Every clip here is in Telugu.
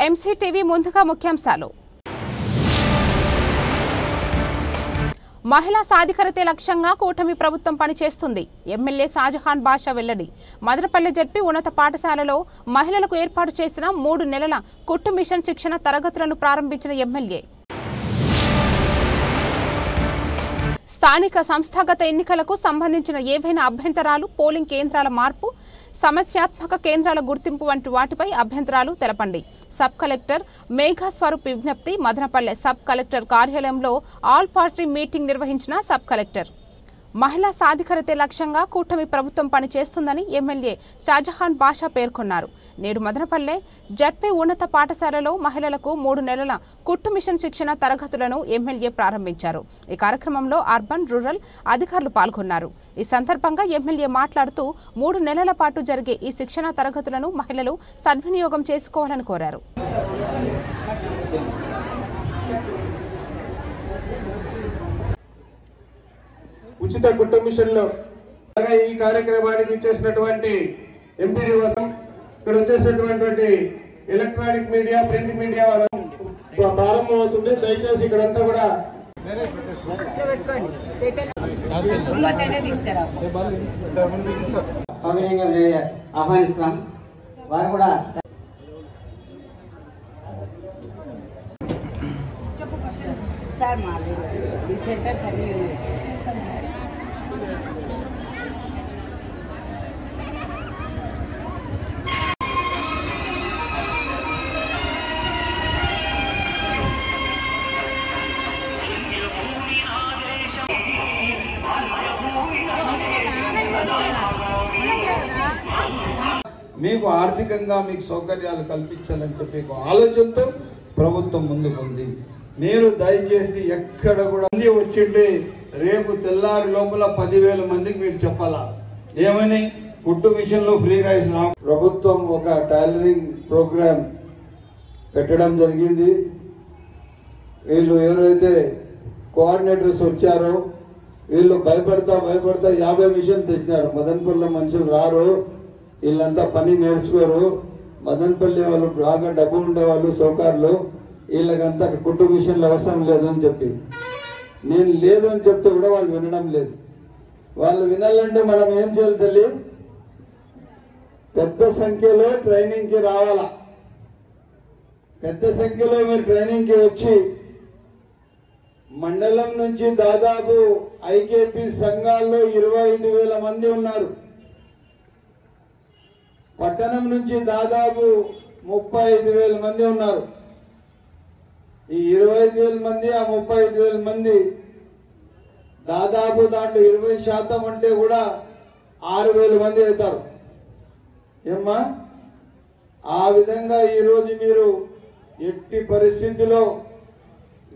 ఎంసీటీవీ ముందుగా ముఖ్యాంశాలు. మహిళా సాధికారతే లక్ష్యంగా కూటమి ప్రభుత్వం పనిచేస్తుంది. ఎమ్మెల్యే షాజహాన్ బాషా వెల్లడి. మదనపల్లె జడ్పీ ఉన్నత పాఠశాలలో మహిళలకు ఏర్పాటు చేసిన 3 నెలల కుట్టు మిషన్ శిక్షణ తరగతులను ప్రారంభించిన ఎమ్మెల్యే. స్థానిక సంస్థాగత ఎన్నికలకు సంబంధించిన ఏవైనా అభ్యంతరాలు, పోలింగ్ కేంద్రాల మార్పు, సమస్యాత్మక కేంద్రాల గుర్తింపు వంటి వాటిపై అభ్యంతరాలు తెలపండి. సబ్ కలెక్టర్ మేఘా స్వరూప్ విజ్ఞప్తి. మదనపల్లె సబ్ కలెక్టర్ కార్యాలయంలో ఆల్ పార్టీ మీటింగ్ నిర్వహించిన సబ్ కలెక్టర్. మహిళా సాధికారతే లక్ష్యంగా కూటమి ప్రభుత్వం పనిచేస్తుందని ఎమ్మెల్యే షాజహాన్ బాషా పేర్కొన్నారు. నేడు మదనపల్లె జడ్పీ ఉన్నత పాఠశాలలో మహిళలకు 3 నెలల కుట్టు మిషన్ శిక్షణ తరగతులను ఎమ్మెల్యే ప్రారంభించారు. ఈ కార్యక్రమంలో అర్బన్, రూరల్ అధికారులు పాల్గొన్నారు. ఈ సందర్భంగా ఎమ్మెల్యే మాట్లాడుతూ 3 నెలల పాటు జరిగే ఈ శిక్షణ తరగతులను మహిళలు సద్వినియోగం చేసుకోవాలని కోరారు. ఉచిత కుట్టు మిషన్లో ఈ కార్యక్రమానికి చేసినటువంటి ఎంపీడీ కోసం ఇక్కడ వచ్చేసినటువంటి ఎలక్ట్రానిక్ మీడియా, ప్రింట్ మీడియా ప్రారంభం అవుతుంది. దయచేసి ఇక్కడంతా కూడా ఆహ్వానిస్తున్నాం. వారు కూడా సార్ మా సెంటర్స్ అన్ని మీకు ఆర్థికంగా మీకు సౌకర్యాలు కల్పించాలని చెప్పి ఆలోచనతో ప్రభుత్వం ముందుకుంది. మీరు దయచేసి ఎక్కడ కూడా వచ్చింటే రేపు తెల్లారి లోపల 10,000 మందికి మీరు చెప్పాలా ఏమని కుట్టు మిషన్లు ఫ్రీగా ఇస్తున్నాం. ప్రభుత్వం ఒక టైలరింగ్ ప్రోగ్రామ్ పెట్టడం జరిగింది. వీళ్ళు ఎవరైతే కోఆర్డినేటర్స్ వచ్చారో వీళ్ళు భయపడతా 50 మిషన్ తెచ్చినారు. మదనపల్లి మనుషులు రారు, వీళ్ళంతా పని నేర్చుకోరు. మదనపల్లి వాళ్ళు బాగా డబ్బు ఉండేవాళ్ళు, సౌకర్యాలు, వీళ్ళకంతా కుట్టు మిషన్లు అవసరం లేదు అని చెప్పి నేను లేదు అని చెప్తే కూడా వాళ్ళు వినడం లేదు. వాళ్ళు వినాలంటే మనం ఏం చేయాలి తల్లి? పెద్ద సంఖ్యలో ట్రైనింగ్కి రావాలా. పెద్ద సంఖ్యలో మీరు ట్రైనింగ్కి వచ్చి మండలం నుంచి దాదాపు ఐకేపీ సంఘాల్లో 25,000 మంది ఉన్నారు. పట్టణం నుంచి దాదాపు 35,000 మంది ఉన్నారు. ఈ 25,000 మంది, ఆ 35,000 మంది దాదాపు దాంట్లో 20% అంటే కూడా 6,000 మంది అవుతారు. ఏమ్మా, ఆ విధంగా ఈరోజు మీరు ఎట్టి పరిస్థితిలో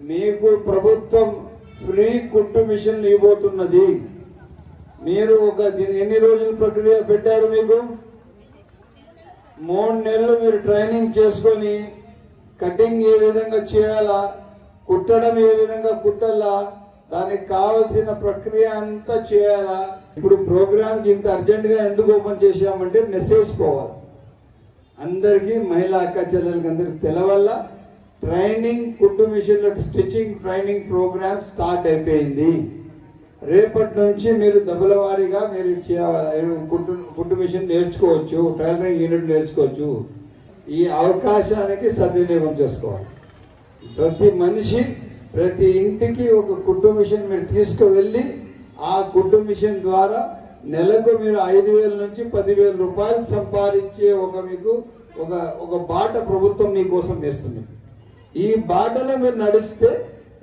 మీకు ప్రభుత్వం ఫ్రీ కుట్టు మిషన్లు ఇవ్వబోతున్నది. మీరు ఎన్ని రోజుల ప్రక్రియ పెట్టారు? మీకు 3 నెలలు మీరు ట్రైనింగ్ చేసుకొని కటింగ్ ఏ విధంగా చేయాలా, కుట్టడం ఏ విధంగా కుట్టాలా, దానికి కావలసిన ప్రక్రియ అంతా చేయాలా. ఇప్పుడు ప్రోగ్రామ్కి ఇంత అర్జెంటుగా ఎందుకు ఓపెన్ చేసామంటే మెసేజ్ పోవాలి అందరికీ, మహిళా అక్క చెల్లెలకి అందరికి తెలవల్ల. ట్రైనింగ్ కుట్టు మిషన్ల స్టిచ్చింగ్ ట్రైనింగ్ ప్రోగ్రామ్ స్టార్ట్ అయిపోయింది. రేపటి నుంచి మీరు దెబ్బల వారీగా మీరు కుట్టు మిషన్ నేర్చుకోవచ్చు, టైలరింగ్ యూనిట్ నేర్చుకోవచ్చు. ఈ అవకాశానికి సద్వినియోగం చేసుకోవాలి. ప్రతి మనిషి, ప్రతి ఇంటికి ఒక కుట్టు మిషన్ మీరు తీసుకువెళ్ళి ఆ కుట్టు మిషన్ ద్వారా నెలకు మీరు 5,000 నుంచి 10,000 రూపాయలు సంపాదించే మీకు ఒక బాట ప్రభుత్వం మీకోసం వేస్తుంది. ఈ బాటలో మీరు నడిస్తే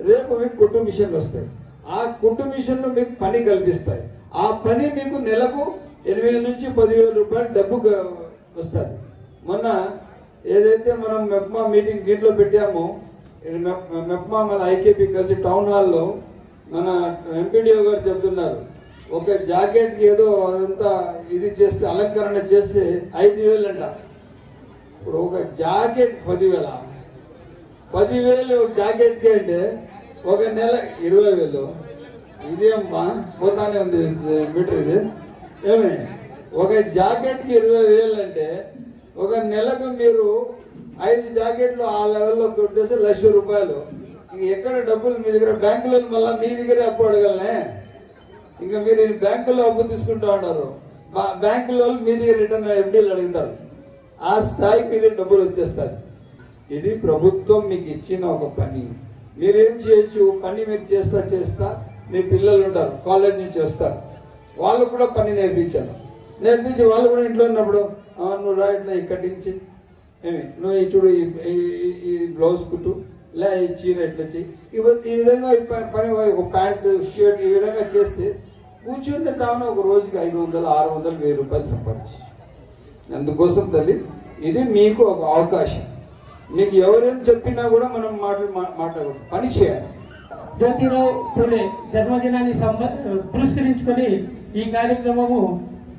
రేపు మీకు కుట్టు మిషన్లు వస్తాయి. ఆ కుట్టు మిషన్లు మీకు పని కల్పిస్తాయి. ఆ పని మీకు నెలకు 8,000 నుంచి 10,000 రూపాయలు డబ్బు వస్తుంది. మొన్న ఏదైతే మనం మెప్మా మీటింగ్ దీంట్లో పెట్టామో, మెప్మా మన ఐకేపీ కలిసి టౌన్ హాల్లో మన ఎంపీడీఓ గారు చెప్తున్నారు, ఒక జాకెట్కి ఏదో అదంతా ఇది చేస్తే అలంకరణ చేస్తే 5,000 అంట. ఇప్పుడు ఒక జాకెట్ 10,000 జాకెట్కి అంటే ఒక నెల 20,000. ఇదేమ్మా పోతానే ఉంది మీటర్. ఇది ఏమే ఒక జాకెట్కి 20,000 అంటే ఒక నెలకు మీరు 5 జాకెట్లు ఆ లెవెల్లో కొట్టేసి ₹1,00,000. ఎక్కడ డబ్బులు మీ దగ్గర? బ్యాంకులో మళ్ళీ మీ దగ్గరే అప్పు అడగలనే. ఇంకా మీరు బ్యాంకులో అప్పు తీసుకుంటా ఉన్నారు, బ్యాంకులో మీ దగ్గర రిటర్న్ FDలు అడుగుతారు. ఆ స్థాయికి మీ దగ్గర డబ్బులు వచ్చేస్తారు. ఇది ప్రభుత్వం మీకు ఇచ్చిన ఒక పని. మీరేం చేయొచ్చు? పని మీరు చేస్తా మీ పిల్లలు ఉంటారు, కాలేజ్ నుంచి వస్తారు, వాళ్ళు కూడా పని నేర్పించి వాళ్ళు కూడా ఇంట్లో ఉన్నప్పుడు నువ్వు రా ఇట్లా కటించి నువ్వు చూడు ఈ బ్లౌజ్ కుట్టు, లే ఈ చీర ఎట్లా చెయ్యి, ఈ విధంగా పని ఒక ప్యాంటు షర్ట్ ఈ విధంగా చేస్తే కూర్చుంటే తాను ఒక రోజుకి 500, 600, 1000 రూపాయలు సంపాదించు. అందుకోసం తల్లి ఇది మీకు ఒక అవకాశం. మీకు ఎవరేం చెప్పినా కూడా మనం మాట్లాడకూడదు, పని చేయాలి. జ్యోతిరావు పూలే జన్మదినాన్ని పురస్కరించుకొని ఈ కార్యక్రమము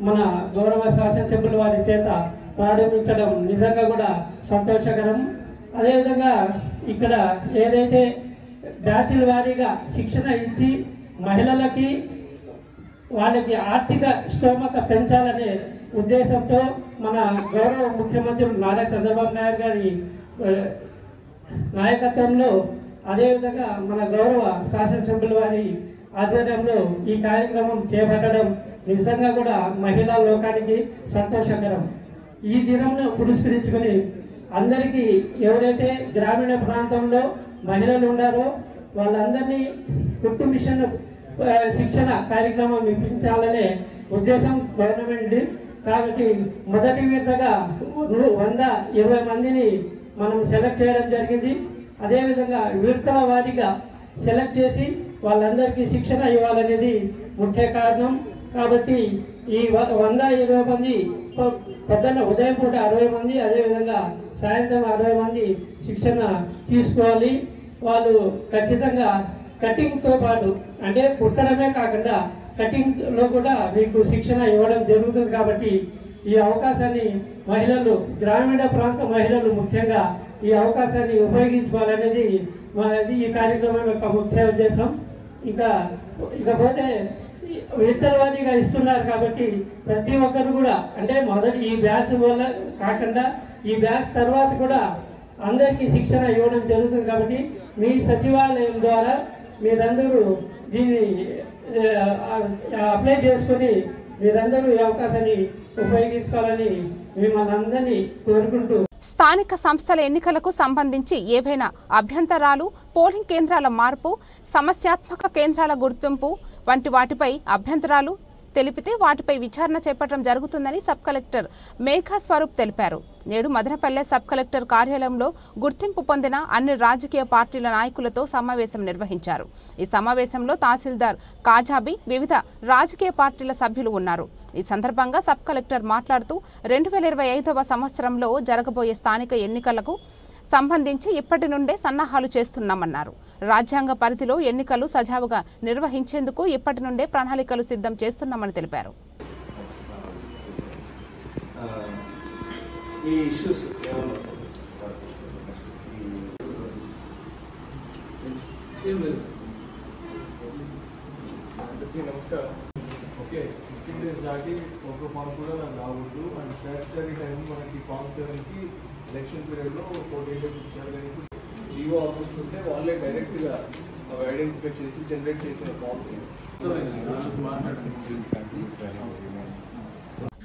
మన గౌరవ శాసనసభ్యుల వారి చేత ప్రారంభించడం నిజంగా కూడా సంతోషకరం. అదేవిధంగా ఇక్కడ ఏదైతే బ్యాచ్ల వారీగా శిక్షణ ఇచ్చి మహిళలకి వాళ్ళకి ఆర్థిక స్తోమత పెంచాలనే ఉద్దేశంతో మన గౌరవ ముఖ్యమంత్రి నారా చంద్రబాబు నాయుడు గారి నాయకత్వంలో, అదేవిధంగా మన గౌరవ శాసనసభ్యుల వారి ఆధ్వర్యంలో ఈ కార్యక్రమం చేపట్టడం నిజంగా కూడా మహిళా లోకానికి సంతోషకరం. ఈ దినంను పురస్కరించుకొని అందరికీ ఎవరైతే గ్రామీణ ప్రాంతంలో మహిళలు ఉన్నారో వాళ్ళందరినీ కుట్టు మిషన్ శిక్షణ కార్యక్రమం ఇప్పించాలనే ఉద్దేశం గవర్నమెంట్. కాబట్టి మొదటి విడతగా 120 మందిని మనం సెలెక్ట్ చేయడం జరిగింది. అదేవిధంగా విడతల వారీగా సెలెక్ట్ చేసి వాళ్ళందరికీ శిక్షణ ఇవ్వాలనేది ముఖ్య కారణం. కాబట్టి ఈ 120 మంది పొద్దున్న ఉదయం పూట 60 మంది, అదేవిధంగా సాయంత్రం 60 మంది శిక్షణ తీసుకోవాలి. వాళ్ళు ఖచ్చితంగా కటింగ్తో పాటు అంటే కుట్టడమే కాకుండా కటింగ్లో కూడా మీకు శిక్షణ ఇవ్వడం జరుగుతుంది. కాబట్టి ఈ అవకాశాన్ని మహిళలు, గ్రామీణ ప్రాంత మహిళలు ముఖ్యంగా ఈ అవకాశాన్ని ఉపయోగించుకోవాలనేది ఈ కార్యక్రమం యొక్క ముఖ్య ఉద్దేశం. ఇకపోతే విడతల వారీగా ఇస్తున్నారు కాబట్టి ప్రతి ఒక్కరు కూడా అంటే మొదటి ఈ బ్యాచ్ వల్ల కాకుండా ఈ బ్యాచ్ తర్వాత కూడా అందరికీ శిక్షణ ఇవ్వడం జరుగుతుంది. కాబట్టి మీ సచివాలయం ద్వారా మీరందరూ దీన్ని అప్లై చేసుకొని మీరందరూ ఈ అవకాశాన్ని ఉపయోగించుకోవాలని మిమ్మల్ని అందరినీ కోరుకుంటూ, స్థానిక సంస్థల ఎన్నికలకు సంబంధించి ఏవైనా అభ్యంతరాలు, పోలింగ్ కేంద్రాల మార్పు, సమస్యాత్మక కేంద్రాల గుర్తింపు వంటి వాటిపై అభ్యంతరాలు తెలిపితే వాటిపై విచారణ చేపట్టడం జరుగుతుందని సబ్ కలెక్టర్ మేఘా స్వరూప్ తెలిపారు. నేడు మదనపల్లె సబ్ కలెక్టర్ కార్యాలయంలో గుర్తింపు పొందిన అన్ని రాజకీయ పార్టీల నాయకులతో సమావేశం నిర్వహించారు. ఈ సమావేశంలో తహసీల్దార్ కాజాబీ, వివిధ రాజకీయ పార్టీల సభ్యులు ఉన్నారు. ఈ సందర్భంగా సబ్ కలెక్టర్ మాట్లాడుతూ 2025వ సంవత్సరంలో జరగబోయే స్థానిక ఎన్నికలకు సంబంధించి ఇప్పటి నుండే సన్నాహాలు చేస్తున్నామన్నారు. రాజ్యాంగ పరిధిలో ఎన్నికలు సజావుగా నిర్వహించేందుకు ఇప్పటి నుండే ప్రణాళికలు సిద్ధం చేస్తున్నామని తెలిపారు. నమస్కారం. ఓకే, 15 days దాటి ఒక ఫామ్ కూడా నాకు రావద్దు. అండ్ స్టాట్యుటరీ టైం మనకి ఫామ్ 7కి ఎలక్షన్ పీరియడ్లో 14 days ఇచ్చారు. కానీ జీవో ఆఫీస్ ఉంటే వాళ్ళే డైరెక్ట్గా అవి ఐడెంటిఫై చేసి జనరేట్ చేసిన ఫామ్స్.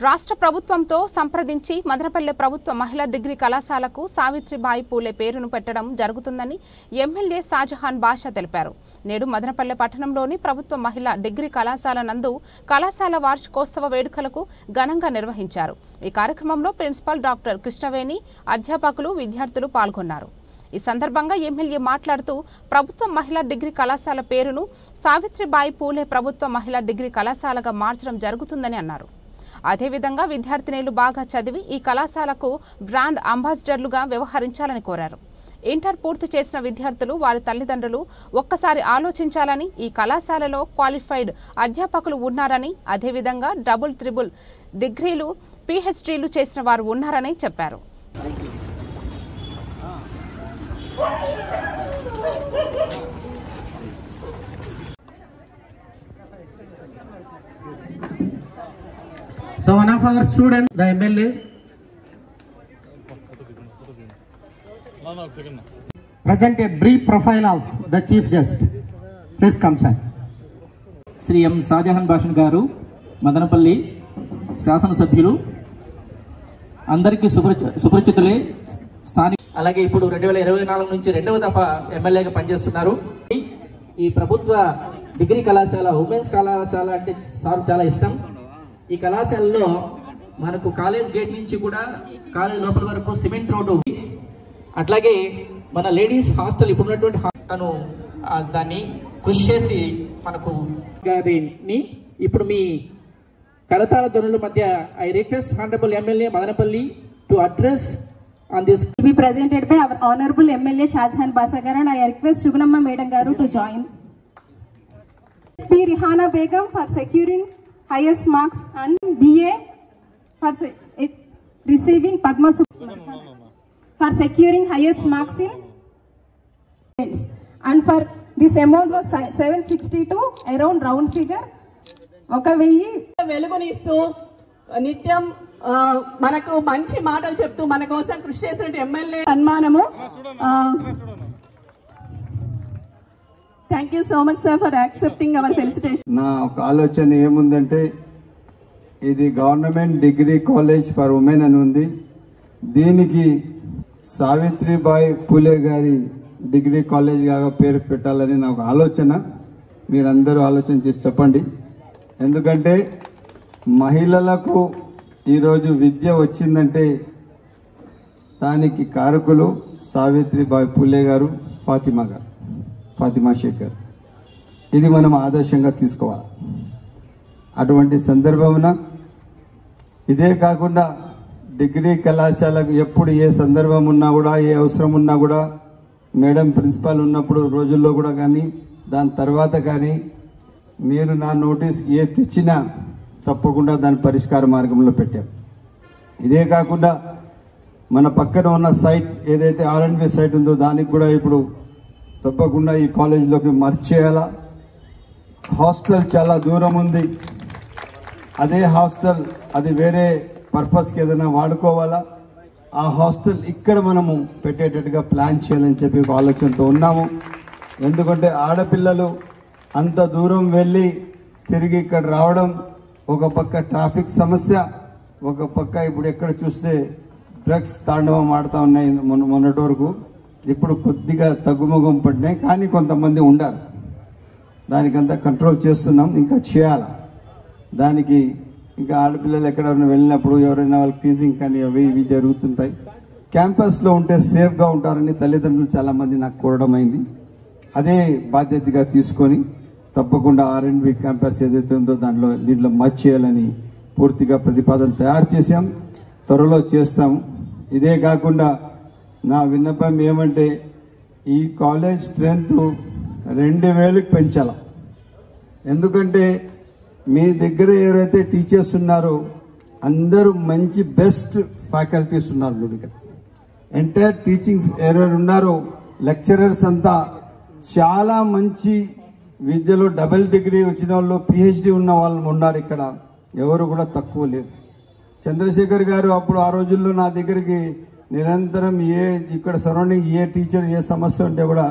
రాష్ట్ర ప్రభుత్వంతో సంప్రదించి మదనపల్లె ప్రభుత్వ మహిళా డిగ్రీ కళాశాలకు సావిత్రిబాయి పూలే పేరును పెట్టడం జరుగుతుందని ఎమ్మెల్యే షాజహాన్ బాషా తెలిపారు. నేడు మదనపల్లె పట్టణంలోని ప్రభుత్వ మహిళా డిగ్రీ కళాశాల నందు కళాశాల వార్షికోత్సవ వేడుకలకు ఘనంగా నిర్వహించారు. ఈ కార్యక్రమంలో ప్రిన్సిపల్ డాక్టర్ కృష్ణవేణి, అధ్యాపకులు, విద్యార్థులు పాల్గొన్నారు. ఈ సందర్భంగా ఎమ్మెల్యే మాట్లాడుతూ ప్రభుత్వ మహిళా డిగ్రీ కళాశాల పేరును సావిత్రిబాయి పూలే ప్రభుత్వ మహిళా డిగ్రీ కళాశాలగా మార్చడం జరుగుతుందని అన్నారు. అదేవిధంగా విద్యార్థినులు బాగా చదివి ఈ కళాశాలకు బ్రాండ్ అంబాసిడర్లుగా వ్యవహరించాలని కోరారు. ఇంటర్ పూర్తి చేసిన విద్యార్థులు, వారి తల్లిదండ్రులు ఒక్కసారి ఆలోచించాలని, ఈ కళాశాలలో క్వాలిఫైడ్ అధ్యాపకులు ఉన్నారని, అదేవిధంగా డబుల్, ట్రిబుల్ డిగ్రీలు, PhDలు చేసిన వారు ఉన్నారని చెప్పారు. So one of our students, the MLA, present a brief profile of the chief guest. Please come, sir. Shri ఎం షాజహాన్ భాషన్ గారు, మదనపల్లి శాసనసభ్యులు, అందరికీ సుపరిచితులే. స్థానిక అలాగే ఇప్పుడు 2024 నుంచి 2వ దఫా ఎమ్మెల్యేగా పనిచేస్తున్నారు. ఈ ప్రభుత్వ డిగ్రీ కళాశాల, ఉమెన్స్ కళాశాల అంటే సార్ చాలా ఇష్టం. ఈ కళాశాలలో మనకు కాలేజ్ గేట్ నుంచి కూడా కాలేజ్ లోపల వరకు సిమెంట్ రోడ్డు, అట్లాగే మన లేడీస్ హాస్టల్ ఇప్పుడు ఉన్నటువంటి తను దాన్ని కృషి చేసి మనకు గారిని ఇప్పుడు మీ కరతాళ ధ్వనుల మధ్య I request honourable MLA Madanapalle to address on this be presented by our honorable MLA Shahjahan Basagar, and I request Shugunamma Madam Garu to join. P. Rihana Begum for securing highest marks and BA for receiving Padma for securing highest marks in and for this amount was 762 around round figure. ఒక వెయ్యి వెలుగునిస్తూ నిత్యం మనకు మంచి మాటలు చెప్తూ మన కోసం కృషి చేసిన ఎమ్మెల్యే సన్మానము. Thank you so much sir for accepting our felicitation. నా ఒక ఆలోచన ఏముందంటే, ఇది government degree college for women అని ఉంది. దీనికి సావిత్రిబాయి పూలే గారి డిగ్రీ కాలేజ్గా పేరు పెట్టాలని నా ఒక ఆలోచన. మీరందరూ ఆలోచన చేసి చెప్పండి. ఎందుకంటే మహిళలకు ఈరోజు విద్య వచ్చిందంటే దానికి కారకులు సావిత్రిబాయి పూలే గారు, ఫాతిమా షేక్ గారు. ఇది మనం ఆదర్శంగా తీసుకోవాలి. అటువంటి సందర్భమున ఇదే కాకుండా డిగ్రీ కళాశాలకు ఎప్పుడు ఏ సందర్భం ఉన్నా కూడా, ఏ అవసరం ఉన్నా కూడా, మేడం ప్రిన్సిపాల్ ఉన్నప్పుడు రోజుల్లో కూడా కానీ, దాని తర్వాత కానీ మీరు నా నోటీస్ ఏ తెచ్చినా తప్పకుండా దాని పరిష్కార మార్గంలో పెట్టాం. ఇదే కాకుండా మన పక్కన ఉన్న సైట్ ఏదైతే R&B సైట్ ఉందో దానికి కూడా ఇప్పుడు తప్పకుండా ఈ కాలేజీలోకి మార్చేయాలా. హాస్టల్ చాలా దూరం ఉంది. అదే హాస్టల్ అది వేరే పర్పస్కి ఏదైనా వాడుకోవాలా. ఆ హాస్టల్ ఇక్కడ మనము పెట్టేటట్టుగా ప్లాన్ చేయాలని చెప్పి ఒక ఆలోచనతో ఉన్నాము. ఎందుకంటే ఆడపిల్లలు అంత దూరం వెళ్ళి తిరిగి ఇక్కడ రావడం, ఒక పక్క ట్రాఫిక్ సమస్య, ఒక పక్క ఇప్పుడు ఎక్కడ చూస్తే డ్రగ్స్ తాండవం ఆడుతూ ఉన్నాయి. మొన్నటి వరకు ఇప్పుడు కొద్దిగా తగ్గుముఖం పడినాయి, కానీ కొంతమంది ఉండారు. దానికంతా కంట్రోల్ చేస్తున్నాం, ఇంకా చేయాలి. దానికి ఇంకా ఆడపిల్లలు ఎక్కడైనా వెళ్ళినప్పుడు ఎవరైనా వాళ్ళకి టీజింగ్ కానీ అవి ఇవి జరుగుతుంటాయి. క్యాంపస్లో ఉంటే సేఫ్గా ఉంటారని తల్లిదండ్రులు చాలామంది నాకు కోరడం అయింది. అదే బాధ్యతగా తీసుకొని తప్పకుండా R&B క్యాంపస్ ఏదైతే ఉందో దీంట్లో మర్చి చేయాలని పూర్తిగా ప్రతిపాదన తయారు చేశాం, త్వరలో చేస్తాం. ఇదే కాకుండా నా విన్నపం ఏమంటే, ఈ కాలేజ్ స్ట్రెంత్ 2000కి పెంచాల. ఎందుకంటే మీ దగ్గర ఎవరైతే టీచర్స్ ఉన్నారో అందరూ మంచి బెస్ట్ ఫ్యాకల్టీస్ ఉన్నారు మీ దగ్గర. ఎంటైర్ టీచింగ్స్ ఎవరైనా ఉన్నారో లెక్చరర్స్ అంతా చాలా మంచి విద్యలో డబుల్ డిగ్రీ వచ్చిన వాళ్ళు, PhD ఉన్న వాళ్ళు ఉన్నారు. ఇక్కడ ఎవరు కూడా తక్కువ లేరు. చంద్రశేఖర్ గారు అప్పుడు ఆ రోజుల్లో నా దగ్గరికి నిరంతరం ఇక్కడ సరౌండింగ్ ఏ టీచర్ ఏ సమస్య ఉంటే కూడా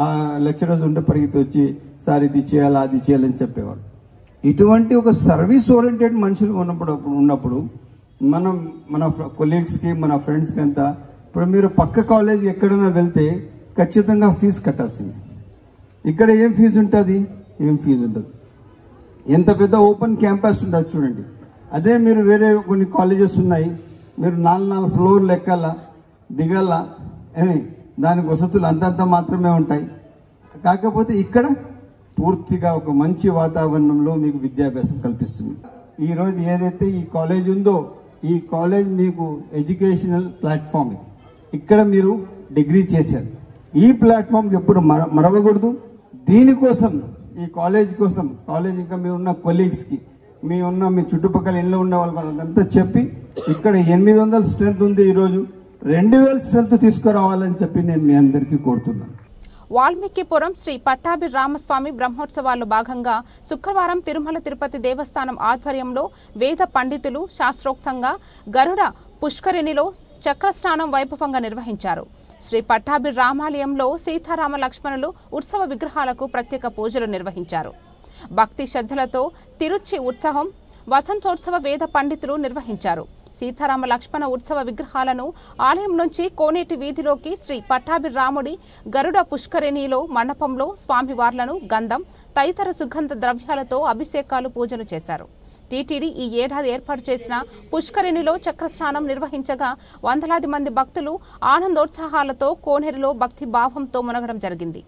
ఆ లెక్చరర్స్ ఉంటే పరిగెత్తి వచ్చి సార్ ఇది చేయాలా అది చేయాలని చెప్పేవారు. ఇటువంటి ఒక సర్వీస్ ఓరియంటెడ్ మనుషులు ఉన్నప్పుడు మన కొలీగ్స్కి మన ఫ్రెండ్స్కి అంతా ఇప్పుడు మీరు పక్క కాలేజ్ ఎక్కడైనా వెళ్తే ఖచ్చితంగా ఫీజు కట్టాల్సిందే. ఇక్కడ ఏం ఫీజు ఉంటుంది? ఏం ఫీజు ఉండదు. ఎంత పెద్ద ఓపెన్ క్యాంపస్ ఉంటుంది చూడండి. అదే మీరు వేరే కొన్ని కాలేజెస్ ఉన్నాయి, మీరు 4 ఫ్లోర్లు ఎక్కాలా దిగాల, దానికి వసతులు అంతంత మాత్రమే ఉంటాయి. కాకపోతే ఇక్కడ పూర్తిగా ఒక మంచి వాతావరణంలో మీకు విద్యాభ్యాసం కల్పిస్తుంది. ఈరోజు ఏదైతే ఈ కాలేజ్ ఉందో ఈ కాలేజ్ మీకు ఎడ్యుకేషనల్ ప్లాట్ఫామ్. ఇది ఇక్కడ మీరు డిగ్రీ చేశారు. ఈ ప్లాట్ఫామ్కి ఎప్పుడు మరవకూడదు. దీనికోసం ఈ కాలేజ్ కోసం కాలేజ్ ఇంకా మీ ఉన్న కొలీగ్స్కి మీ చుట్టుపక్కల ఇళ్ళు ఉన్న వాళ్ళంతా చెప్పి ఇక్కడ 800 స్ట్రెంత్ ఉంది, ఈరోజు 2000 స్ట్రెంత్ తీసుకురావాలని చెప్పి నేను మీ అందరికీ కోరుతున్నాను. వాల్మీకిపురం శ్రీ పట్టాభి రామస్వామి బ్రహ్మోత్సవాల్లో భాగంగా శుక్రవారం తిరుమల తిరుపతి దేవస్థానం ఆధ్వర్యంలో వేద పండితులు శాస్త్రోక్తంగా గరుడ పుష్కరిణిలో చక్రస్నానం వైభవంగా నిర్వహించారు. శ్రీ పట్టాభి రామాలయంలో సీతారామ లక్ష్మణులు ఉత్సవ విగ్రహాలకు ప్రత్యేక పూజలు నిర్వహించారు. భక్తి శ్రద్ధలతో తిరుచి ఉత్సవం వసంతోత్సవ వేద పండితులు నిర్వహించారు. సీతారామ లక్ష్మణ ఉత్సవ విగ్రహాలను ఆలయం నుంచి కోనేటి వీధిలోకి శ్రీ పట్టాభి రాముడి గరుడ పుష్కరిణిలో మండపంలో స్వామివార్లను గంధం తదితర సుగంధ ద్రవ్యాలతో అభిషేకాలు పూజలు చేశారు. టీటీడీ ఈ ఏడాది ఏర్పాటు చేసిన పుష్కరిణిలో చక్రస్నానం నిర్వహించగా వందలాది మంది భక్తులు ఆనందోత్సాహాలతో కోనేరులో భక్తి భావంతో మునగడం జరిగింది.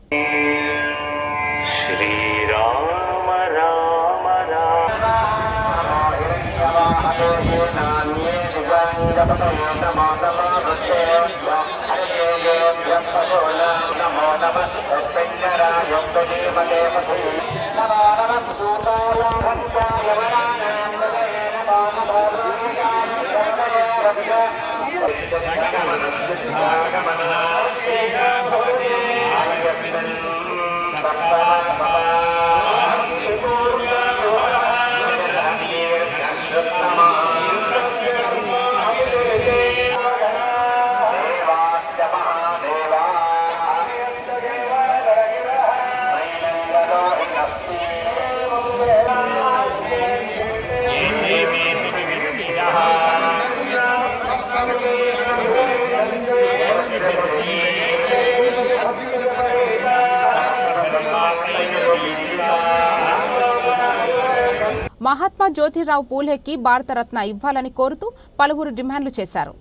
మహాత్మా జ్యోతిరావు పూలేకి భారతరత్న ఇవ్వాలని కోరుతూ పలువురు డిమాండ్లు చేశారు.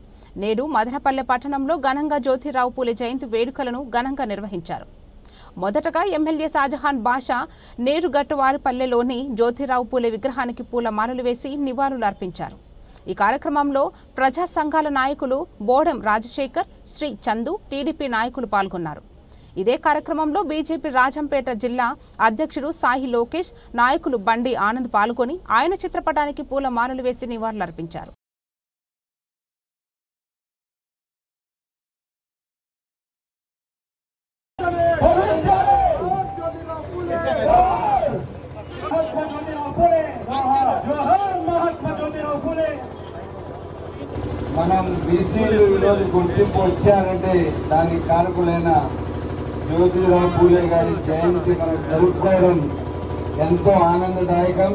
నేడు మదనపల్లె పట్టణంలో ఘనంగా జ్యోతిరావు పూలే జయంతి వేడుకలను ఘనంగా నిర్వహించారు. మొదటగా ఎమ్మెల్యే షాజహాన్ బాషా నేరుగట్టువారిపల్లెలోని జ్యోతిరావు పూలే విగ్రహానికి పూలమాలలు వేసి నివాళులు అర్పించారు. ఈ కార్యక్రమంలో ప్రజా సంఘాల నాయకులు బోడెం రాజశేఖర్, శ్రీ చందు, టీడీపీ నాయకులు పాల్గొన్నారు. ఇదే కార్యక్రమంలో బీజేపీ రాజంపేట జిల్లా అధ్యక్షుడు సాయి లోకేష్, నాయకులు బండి ఆనంద్ పాల్గొని ఆయన చిత్రపటానికి పూలమాలలు వేసి నివాళులర్పించారు. మనం బీసీలు ఈరోజు గుర్తింపు వచ్చారంటే దానికి కారకులైన జ్యోతిరావు పూలే గారి జయంతి మనం జరుపుకోవడం ఎంతో ఆనందదాయకం.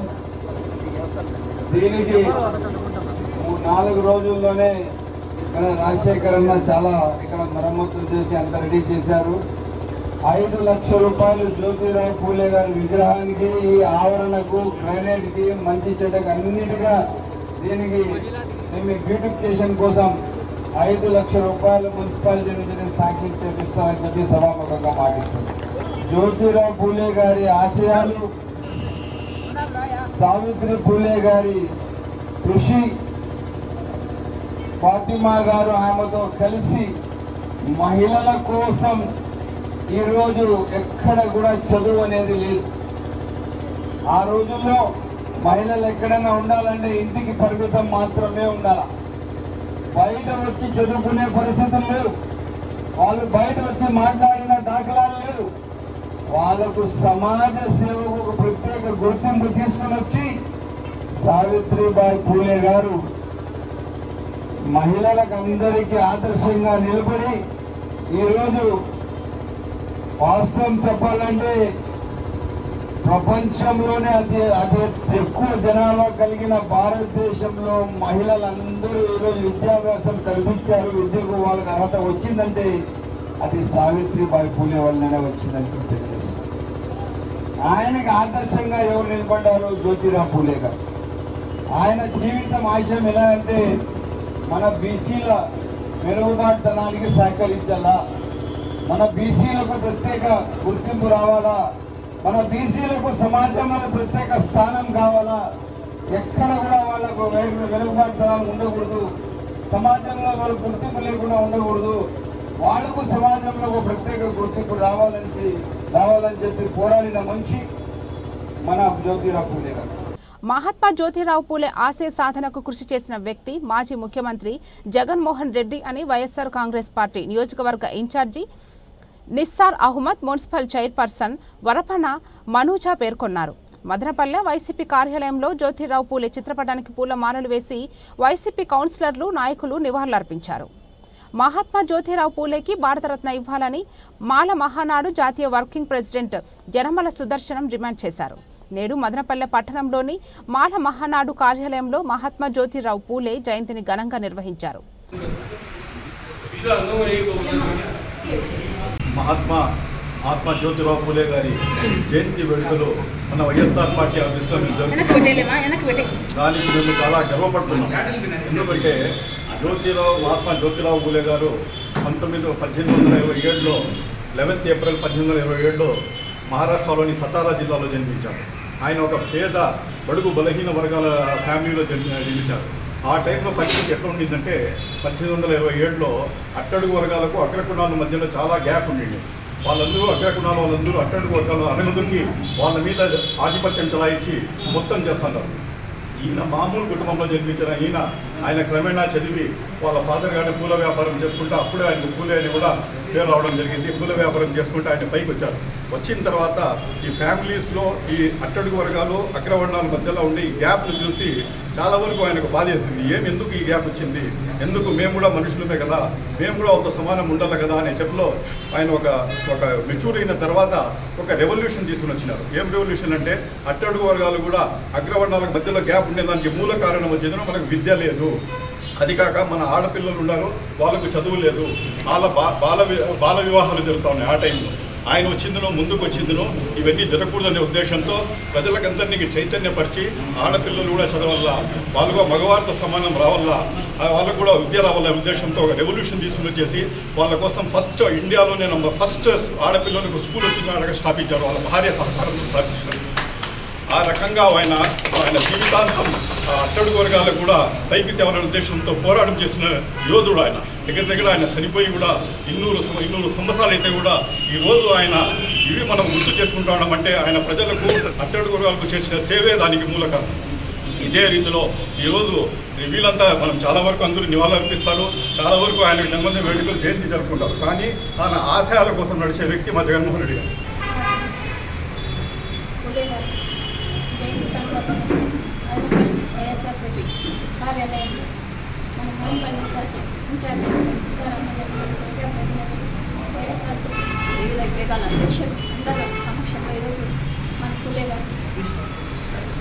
దీనికి 4 రోజుల్లోనే మన రాజశేఖర్ అన్న చాలా ఇక్కడ మరమ్మతులు చేసి అంత రెడీ చేశారు. 5 లక్షల రూపాయలు జ్యోతిరావు పూలే గారి విగ్రహానికి, ఈ ఆవరణకు, గ్రానైట్కి, మంచి చెడ్డకు అన్నిటిగా దీనికి మేము బ్యూటిఫికేషన్ కోసం 5 లక్షల రూపాయలు మున్సిపాలిటీ నుంచి శాంక్షన్ చేపిస్తామని చెప్పి సభాముఖంగా మాటిస్తుంది. జ్యోతిరావు పూలే గారి ఆశయాలు, సావిత్రి పూలే గారి కృషి, ఫాతిమా గారు ఆమెతో కలిసి మహిళల కోసం ఈరోజు ఎక్కడ కూడా చదువు అనేది లేదు. ఆ రోజుల్లో మహిళలు ఎక్కడైనా ఉండాలంటే ఇంటికి పరిమితం మాత్రమే ఉండాలి. బయట వచ్చి చదువుకునే పరిస్థితులు లేవు. వాళ్ళు బయట వచ్చి మాట్లాడిన దాఖలాలు లేవు. వాళ్ళకు సమాజ సేవకు ప్రత్యేక గుర్తింపు తీసుకుని వచ్చి సావిత్రిబాయి పూలే గారు మహిళలకు అందరికీ ఆదర్శంగా నిలబడి ఈరోజు వాస్తవం చెప్పాలంటే ప్రపంచంలోనే అతి ఎక్కువ జనాభా కలిగిన భారతదేశంలో మహిళలందరూ ఈరోజు విద్యాభ్యాసం కల్పించారు. విద్యకు వాళ్ళకి అర్హత వచ్చిందంటే అది సావిత్రిబాయి పూలే వల్లనే వచ్చిందని తెలియజేస్తారు. ఆయనకి ఆదర్శంగా ఎవరు నిలబడ్డారో జ్యోతిరావు పూలే గారు. ఆయన జీవితం ఆశయం ఎలా అంటే మన బీసీల మెరుగుబాటుతనానికి సహకరించాలా, మన బీసీలకు ప్రత్యేక గుర్తింపు రావాలా, మన బీసీలకు సమాజంలో ప్రత్యేక స్థానం కావాలా, ఎక్కడ కూడా వాళ్ళకు వెనుకబాటుతనం ఉండకూడదు, సమాజంలో వాళ్ళు గుర్తింపు లేకుండా ఉండకూడదు, వాళ్లకు సమాజంలో ఒక ప్రత్యేక గుర్తింపు రావాలని చెప్పి పోరాడిన మనిషి మన జ్యోతిరావు పూలే గారు. మహాత్మా జ్యోతిరావు పూలే ఆశయ సాధనకు కృషి చేసిన వ్యక్తి మాజీ ముఖ్యమంత్రి జగన్మోహన్ రెడ్డి అని వైఎస్ఆర్ కాంగ్రెస్ పార్టీ నియోజకవర్గ incharge Nissar Ahmed, municipal chairperson Varapana Manuja పేర్కొన్నారు. మదనపల్లె వైసీపీ కార్యాలయంలో జ్యోతిరావు పూలే చిత్రపటానికి పూలమాలలు వేసి వైసీపీ కౌన్సిలర్లు, నాయకులు నివాళులర్పించారు. మహాత్మా జ్యోతిరావు పూలేకి భారతరత్న ఇవ్వాలని మాల మహానాడు జాతీయ working president Yanamala Sudarshanam demand చేశారు. నేడు మదనపల్లె పట్టణంలోని మాల మహానాడు కార్యాలయంలో మహాత్మా జ్యోతిరావు పూలే జయంతిని ఘనంగా నిర్వహించారు. మహాత్మా జ్యోతిరావు పూలే గారి జయంతి వేడుకలు మన వైఎస్ఆర్ పార్టీ ఆఫీస్లో దానికి మేము చాలా గర్వపడుతున్నాం. ఎందుకంటే మహాత్మా జ్యోతిరావు పూలే గారు 1827లో 11 ఏప్రిల్ 1827లో మహారాష్ట్రలోని సతారా జిల్లాలో జన్మించారు. ఆయన ఒక పేద బడుగు బలహీన వర్గాల ఫ్యామిలీలో జన్మించారు. ఆ టైంలో పరిస్థితి ఎట్లా ఉండిందంటే 1827లో అట్టడుగు వర్గాలకు అగ్రకుణాల మధ్యలో చాలా గ్యాప్ ఉండింది. వాళ్ళందరూ అగ్రకుణాల వాళ్ళందరూ అట్టడుగు వర్గాలు అనగదొక్కి వాళ్ళ మీద ఆధిపత్యం చలాయించి మొత్తం చేస్తున్నారు. ఈయన మామూలు కుటుంబంలో జన్మించిన ఆయన క్రమేణా చదివి వాళ్ళ ఫాదర్ గారిని పూల వ్యాపారం చేసుకుంటూ అప్పుడే ఆయన పూలే అని కూడా పేరు రావడం జరిగింది. పూల వ్యాపారం చేసుకుంటూ ఆయన పైకి వచ్చారు. వచ్చిన తర్వాత ఈ ఫ్యామిలీస్లో ఈ అట్టడుగు వర్గాలు అగ్రవర్ణాల మధ్యలో ఉండే ఈ గ్యాప్ను చూసి చాలా వరకు ఆయనకు బాధేసింది. ఎందుకు ఈ గ్యాప్ వచ్చింది, ఎందుకు మేము కూడా మనుషులమే కదా, మేము కూడా ఒక సమానం ఉండాలి కదా అనే చెప్పలో ఆయన ఒక మెచ్యూర్ అయిన తర్వాత ఒక రెవల్యూషన్ తీసుకుని వచ్చినారు. ఏం రెవల్యూషన్ అంటే అట్టడుగు వర్గాలు కూడా అగ్రవర్ణాల మధ్యలో గ్యాప్ ఉండేదానికి మూల కారణం వచ్చేది మనకు విద్య లేదు. అది కాక మన ఆడపిల్లలు ఉన్నారు, వాళ్ళకు చదువు లేదు, బాల వివాహాలు జరుగుతూ ఉన్నాయి. ఆ టైంలో ఆయన ముందుకు వచ్చిందును ఇవన్నీ జరగకూడదనే ఉద్దేశంతో ప్రజలకందరినీ చైతన్యపరిచి ఆడపిల్లలు కూడా చదవాలా, వాళ్ళకు మగవారితో సమానం రావాలా, వాళ్ళకు కూడా విద్య రావాలనే ఉద్దేశంతో ఒక రెవల్యూషన్ తీసుకుని వచ్చేసి వాళ్ళ కోసం ఫస్ట్ ఇండియాలోనే ఫస్ట్ ఆడపిల్లలకు స్కూల్ వచ్చిన స్థాపించారు. వాళ్ళ భార్య సహకారంతో స్థాపించారు. ఆ రకంగా ఆయన జీవితాంతం అట్టడుగు వర్గాలకు కూడా పైకి తేవాలనే ఉద్దేశంతో పోరాటం చేసిన యోధుడు. ఆయన దగ్గర ఆయన చనిపోయి కూడా 200 సంవత్సరాలు అయితే కూడా ఈరోజు ఇవి మనం గుర్తు చేసుకుంటామంటే ఆయన ప్రజలకు అట్టడుగు వర్గాలకు చేసిన సేవే దానికి మూల కారణం. ఇదే రీతిలో ఈరోజు వీళ్ళంతా మనం చాలా వరకు అందరూ నివాళులర్పిస్తారు, చాలా వరకు ఆయన జన్మదిన వేడుకలు జయంతి జరుపుకుంటారు. కానీ ఆయన ఆశయాల కోసం నడిచే వ్యక్తి మా జగన్మోహన్ రెడ్డి గారు. జయంతి సందర్భంగా ఏఎస్ఆర్సీపీ కార్యాలయంలో మన మదనపల్లి ఇన్ఛార్జ్ ప్రజాప్రతినిధులు వైఎస్ఆర్సీపీ వివిధ విభాగాల అధ్యక్షులు అందరూ సమక్షంలో ఈరోజు మన పూలే గారు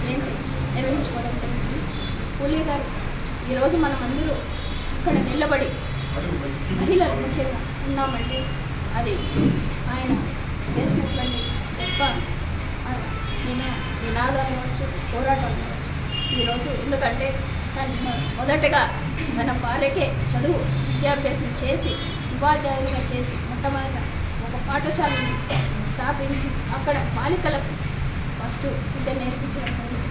జయంతి నిర్వహించుకోవడం జరిగింది. పూలే గారు ఈరోజు మనం అందరూ ఇక్కడ నిలబడి మహిళలు ముఖ్యంగా ఉన్నామంటే అది ఆయన చేసినటువంటి గొప్ప నినాదాలు కావచ్చు, పోరాటాలు కావచ్చు. ఈరోజు ఎందుకంటే మొదటగా మన భార్యకే చదువు విద్యాభ్యాసం చేసి ఉపాధ్యాయులుగా చేసి మొట్టమొదట ఒక పాఠశాలని స్థాపించి అక్కడ బాలికలకు ఫస్ట్ విద్య నేర్పించడం జరిగింది.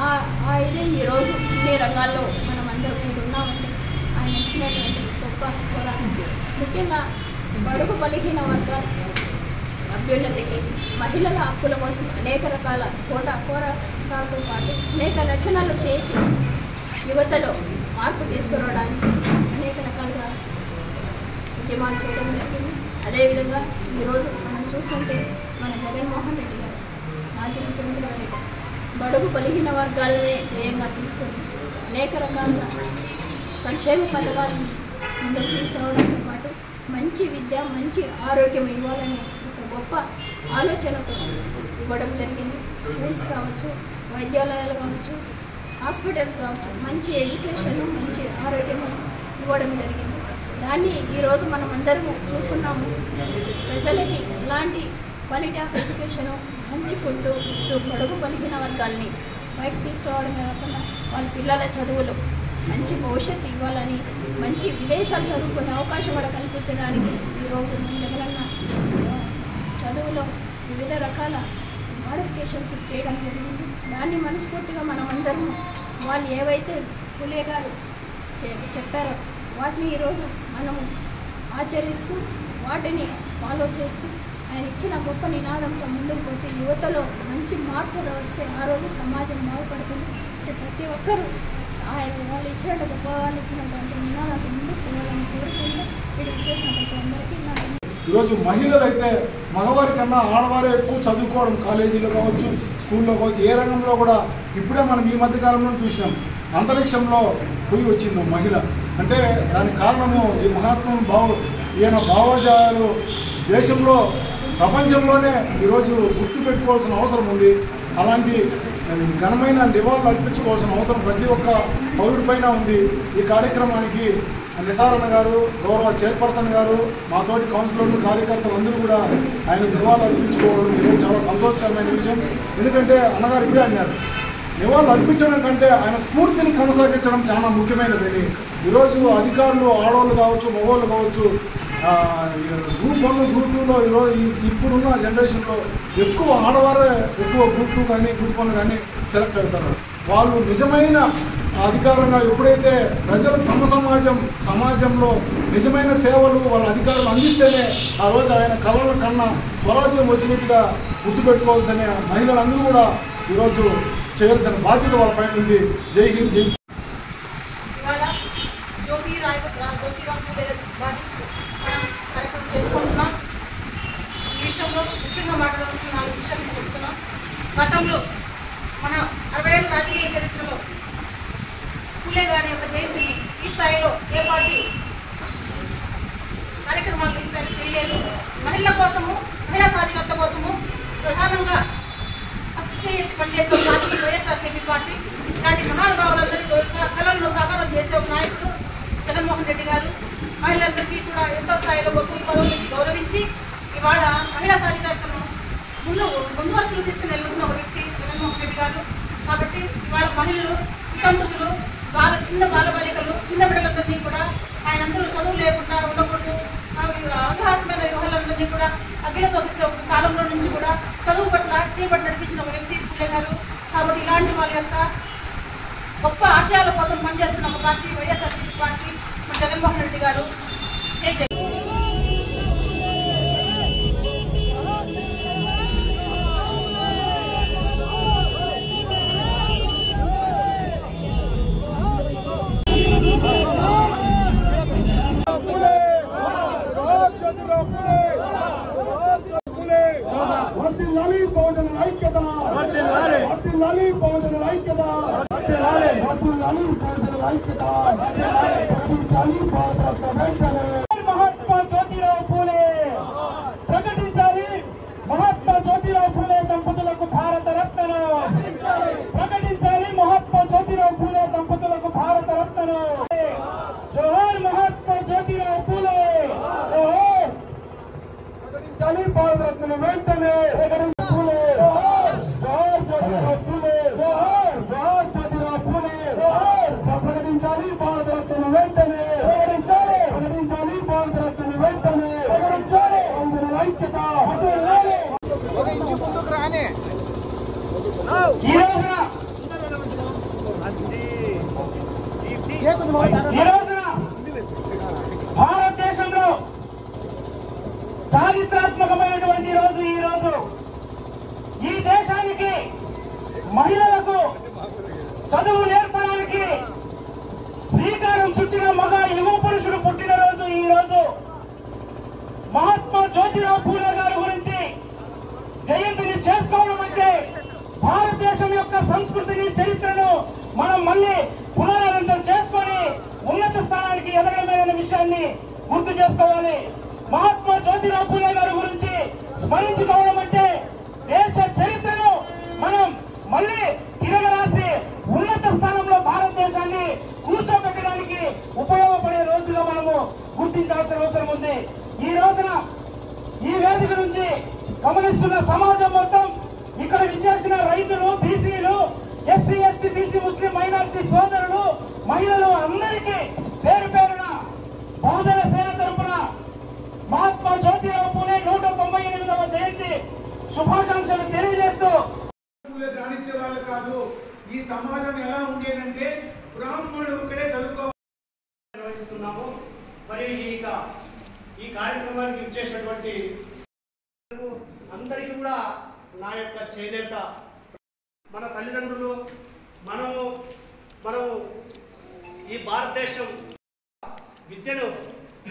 ఆ ఇదే ఈరోజు ఇన్ని రంగాల్లో మనం అందరం నేను ఉన్నామంటే ఆయన ఇచ్చినటువంటి గొప్ప పోరాటం. ముఖ్యంగా బడుగు బలహీన వర్గాలు అభ్యున్నతికి మహిళల హక్కుల కోసం అనేక రకాల పోరాటాలతో పాటు అనేక రచనలు చేసి యువతలో మార్పు తీసుకురావడానికి అనేక రకాలుగా ఉద్యమాలు చేయడం జరిగింది. అదేవిధంగా ఈరోజు మనం చూస్తుంటే మన జగన్మోహన్ రెడ్డి గారు మాజీ ముఖ్యమంత్రి గారు బడుగు బలహీన వర్గాలనే ధ్యేయంగా తీసుకొని అనేక రకాలుగా సంక్షేమ పథకాలను ముందుకు తీసుకురావడంతో పాటు మంచి విద్య మంచి ఆరోగ్యం ఇవ్వాలనే గొప్ప ఆలోచనతో ఇవ్వడం జరిగింది. స్కూల్స్ కావచ్చు, వైద్యాలయాలు కావచ్చు, హాస్పిటల్స్ కావచ్చు, మంచి ఎడ్యుకేషన్ మంచి ఆరోగ్యం ఇవ్వడం జరిగింది. దాన్ని ఈరోజు మనం అందరము చూస్తున్నాము. ప్రజలకి ఎలాంటి క్వాలిటీ ఆఫ్ ఎడ్యుకేషను మంచి ఫుడ్ ఇస్తూ బడుగు బలహీన వర్గాల్ని బయటకు తీసుకురావడమే కాకుండా వాళ్ళ పిల్లల చదువులు మంచి భవిష్యత్తు ఇవ్వాలని మంచి విదేశాలు చదువుకునే అవకాశం కూడా కల్పించడానికి ఈరోజు జగనన్న చదువులో వివిధ రకాల మోడిఫికేషన్స్ చేయడం జరిగింది. దాన్ని మనస్ఫూర్తిగా మనం అందరం వాళ్ళు ఏవైతే పూలే గారు చెప్పారో వాటిని ఈరోజు మనము ఆచరిస్తూ వాటిని ఫాలో చేస్తూ ఆయన ఇచ్చిన గొప్ప నినాదంతో ముందుకు పోతే యువతలో మంచి మార్పు వస్తే ఆ రోజు సమాజం బాగుపడుతుంది. ప్రతి ఒక్కరూ వాళ్ళు ఇచ్చినట్టు గొప్ప వాళ్ళు ఇచ్చినటువంటి నినాదానికి ముందుకు పోవాలని కోరుకుంటూ వీడు చేసిన ప్రతి అందరికీ ఈరోజు మహిళలు అయితే మగవారి కన్నా ఆడవారే ఎక్కువ చదువుకోవడం కాలేజీలో కావచ్చు, స్కూల్లో కావచ్చు, ఏ రంగంలో కూడా ఇప్పుడే మనం ఈ మధ్య కాలంలో చూసినాం. అంతరిక్షంలో పోయి వచ్చింది మహిళ. అంటే దానికి కారణము ఈ మహాత్మా ఈయన భావజాలు దేశంలో ప్రపంచంలోనే ఈరోజు గుర్తుపెట్టుకోవాల్సిన అవసరం ఉంది. అలాంటి ఘనమైన నివాళులు అర్పించుకోవాల్సిన అవసరం ప్రతి ఒక్క పౌరుడిపైన ఉంది. ఈ కార్యక్రమానికి నిసారన్న గారు, గౌరవ చైర్పర్సన్ గారు, మాతోటి కౌన్సిలర్లు, కార్యకర్తలు అందరూ కూడా ఆయన నివాళులు అర్పించుకోవడం ఈరోజు చాలా సంతోషకరమైన విషయం. ఎందుకంటే అన్నగారు ఇప్పుడే అన్నారు, నివాళులు అర్పించడం కంటే ఆయన స్ఫూర్తిని కొనసాగించడం చాలా ముఖ్యమైనదని. ఈరోజు అధికారులు ఆడవాళ్ళు కావచ్చు, మగవాళ్ళు కావచ్చు, గ్రూప్ 1 గ్రూప్ 2లో ఈరోజు ఇప్పుడున్న జనరేషన్లో ఎక్కువ ఆడవారే ఎక్కువ గ్రూప్ 2 కానీ గ్రూప్ 1 కానీ సెలెక్ట్ అవుతారు. వాళ్ళు నిజమైన అధికారంగా ఎప్పుడైతే ప్రజలకు సమాజంలో నిజమైన సేవలు వాళ్ళ అధికారులు అందిస్తేనే ఆ రోజు ఆయన కళల కన్నా స్వరాజ్యం వచ్చినట్టుగా గుర్తుపెట్టుకోవాల్సిన మహిళలందరూ కూడా ఈరోజు చేయాల్సిన బాధ్యత వాళ్ళ పైన ఉంది. జై హింద్, జై కార్యక్రమం చేసుకుంటున్నాం. ఈ విషయంలో ముఖ్యంగా మాట్లాడాల్సిన 4 విషయాలు నేను చెప్తున్నాం. గతంలో మన 60 ఏళ్ళ రాజకీయ చరిత్రలో పూలే గారి యొక్క జయంతిని ఈ స్థాయిలో ఏ పార్టీ కార్యక్రమాలు ఈ స్థాయిలో చేయలేదు. మహిళల కోసము, మహిళా సాధికారత కోసము ప్రధానంగా ఫస్ట్ చేయెత్తి పనిచేసే పార్టీ వైఎస్ఆర్సీపీ పార్టీ. ఇలాంటి మహానుభావులందరి కళలను సాకారం చేసే ఒక నాయకుడు జగన్మోహన్ రెడ్డి గారు. మహిళలందరికీ కూడా ఎంతో స్థాయిలో గొప్ప పదవుల నుంచి గౌరవించి ఇవాళ మహిళా సాధికారతను ముందు వరుసలో తీసుకుని వెళ్తున్న ఒక వ్యక్తి జగన్మోహన్ రెడ్డి గారు. కాబట్టి ఇవాళ మహిళలు, వితంతువులు, చిన్న బాలబాలికలు, చిన్న బిడ్డలందరినీ కూడా ఆయన అందరూ చదువు లేకుండా ఉండకూడదు, అవగాహనమైన వివాహాలందరినీ కూడా అగ్గిలతో చేసే ఒక కాలంలో నుంచి కూడా చదువు పట్ల చేపట్టి నడిపించిన ఒక వ్యక్తి పూలే గారు. కాబట్టి ఇలాంటి వాళ్ళ యొక్క గొప్ప ఆశయాల కోసం పనిచేస్తున్న ఒక పార్టీ వైఎస్ఆర్సీపీ పార్టీ, మన జగన్మోహన్ రెడ్డి గారు. జై జై. వర్ధిల్లాలి బహుజనుల ఐక్యత, వర్ధిల్లాలి బహుజనుల ఐక్యత, వర్ధిల్లాలి బహుజనుల ఐక్యత. మహాత్మా జ్యోతిరావు పూలే ప్రకటించాలి. మహాత్మా జ్యోతిరావు పూలే దంపతులకు భారత రత్నను ప్రకటించాలి. మహాత్మా జ్యోతిరావు పూలే దంపతులకు భారత రత్నను. జోహార్ మహాత్మా జ్యోతిరావు పూలే, జోహార్. ప్రకటించాలి భారత రత్నను వెంటనే. పూలే జోహార్, జోహార్ జ్యోతిరావు పూలే, జోహార్, జోహార్ జ్యోతిరావు పూలే, జోహార్. ప్రకటించాలి భారత రత్నను వెంటనే. ప్రకటించాలి భారత రత్నను వెంటనే. ప్రకటించాలి బహుజనుల ఐక్యత. ఈ రోజున భారతదేశంలో చారిత్రాత్మకమైనటువంటి రోజు ఈ రోజు. ఈ దేశానికి మహిళలకు చదువు నేర్పడానికి శ్రీకారం చుట్టిన మగ యువ పురుషుడు పుట్టినరోజు ఈ రోజు. మహాత్మా జ్యోతిరావు పూలే గారి గురించి జయంతిని చేసుకోవడం అంటే భారతదేశం యొక్క సంస్కృతిని, చరిత్రను మనం మళ్ళీ పునరాలోచన చేసుకొని ఉన్నత స్థానానికి ఎదగడమైన విషయాన్ని గుర్తు చేసుకోవాలి. మహాత్మా జ్యోతిరావు పూలే గారి గురించి స్మరించుకోవడం అంటే దేశ చరిత్రను మనం మళ్ళీ తిరగరాసి ఉన్నత స్థానంలో భారతదేశాన్ని కూర్చోబెట్టడానికి ఉపయోగపడే రోజుగా మనము గుర్తించాల్సిన అవసరం ఉంది. ఈ రోజున ఈ వేదిక నుంచి గమనిస్తున్న సమాజం మొత్తం, ఇక్కడ విచ్చేసిన రైతులు, బీసీలు, ఎస్సీ, ఎస్టీ, బీసీ, ముస్లిం మైనారిటీ సోదరులు, మహిళలు అందరికీ పేరు పేరున బహుజన సేన తరపున మహాత్మా జ్యోతిరావు పూలే 198వ జయంతి శుభాకాంక్షలు తెలియజేస్తూ, రాణించే వాళ్ళు కాదు. ఈ సమాజం ఎలా ఉండేదంటే బ్రాహ్మణుడు ఇక్కడే చదువుకోవాలి నిర్వహిస్తున్నాము. మరి ఈ కార్యక్రమానికి ఇచ్చేసినటువంటి అందరికీ కూడా నా యొక్క చేనేత, మన తల్లిదండ్రులు, మనము ఈ భారతదేశం విద్యను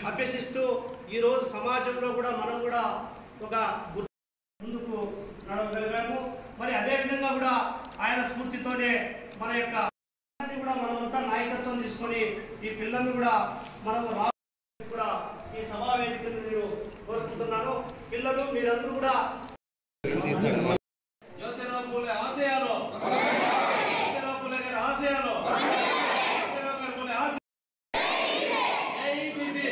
అభ్యసిస్తూ ఈరోజు సమాజంలో కూడా మనం కూడా ఒక ముందుకు నడవగలిగాము. మరి అదేవిధంగా కూడా ఆయన స్ఫూర్తితోనే మన యొక్క కూడా మనమంతా నాయకత్వం తీసుకొని ఈ పిల్లలు కూడా మనం కూడా ఈ సభా వేదికను నేను కోరుకుంటున్నాను. పిల్లలు మీరందరూ కూడా జ్యోతిరావు పూలే ఆశయాలు, జ్యోతిరావు పూలే గారి ఆశయాలు, జ్యోతిరావు గారి పూలే ఆశయాలు. జై బీసీ,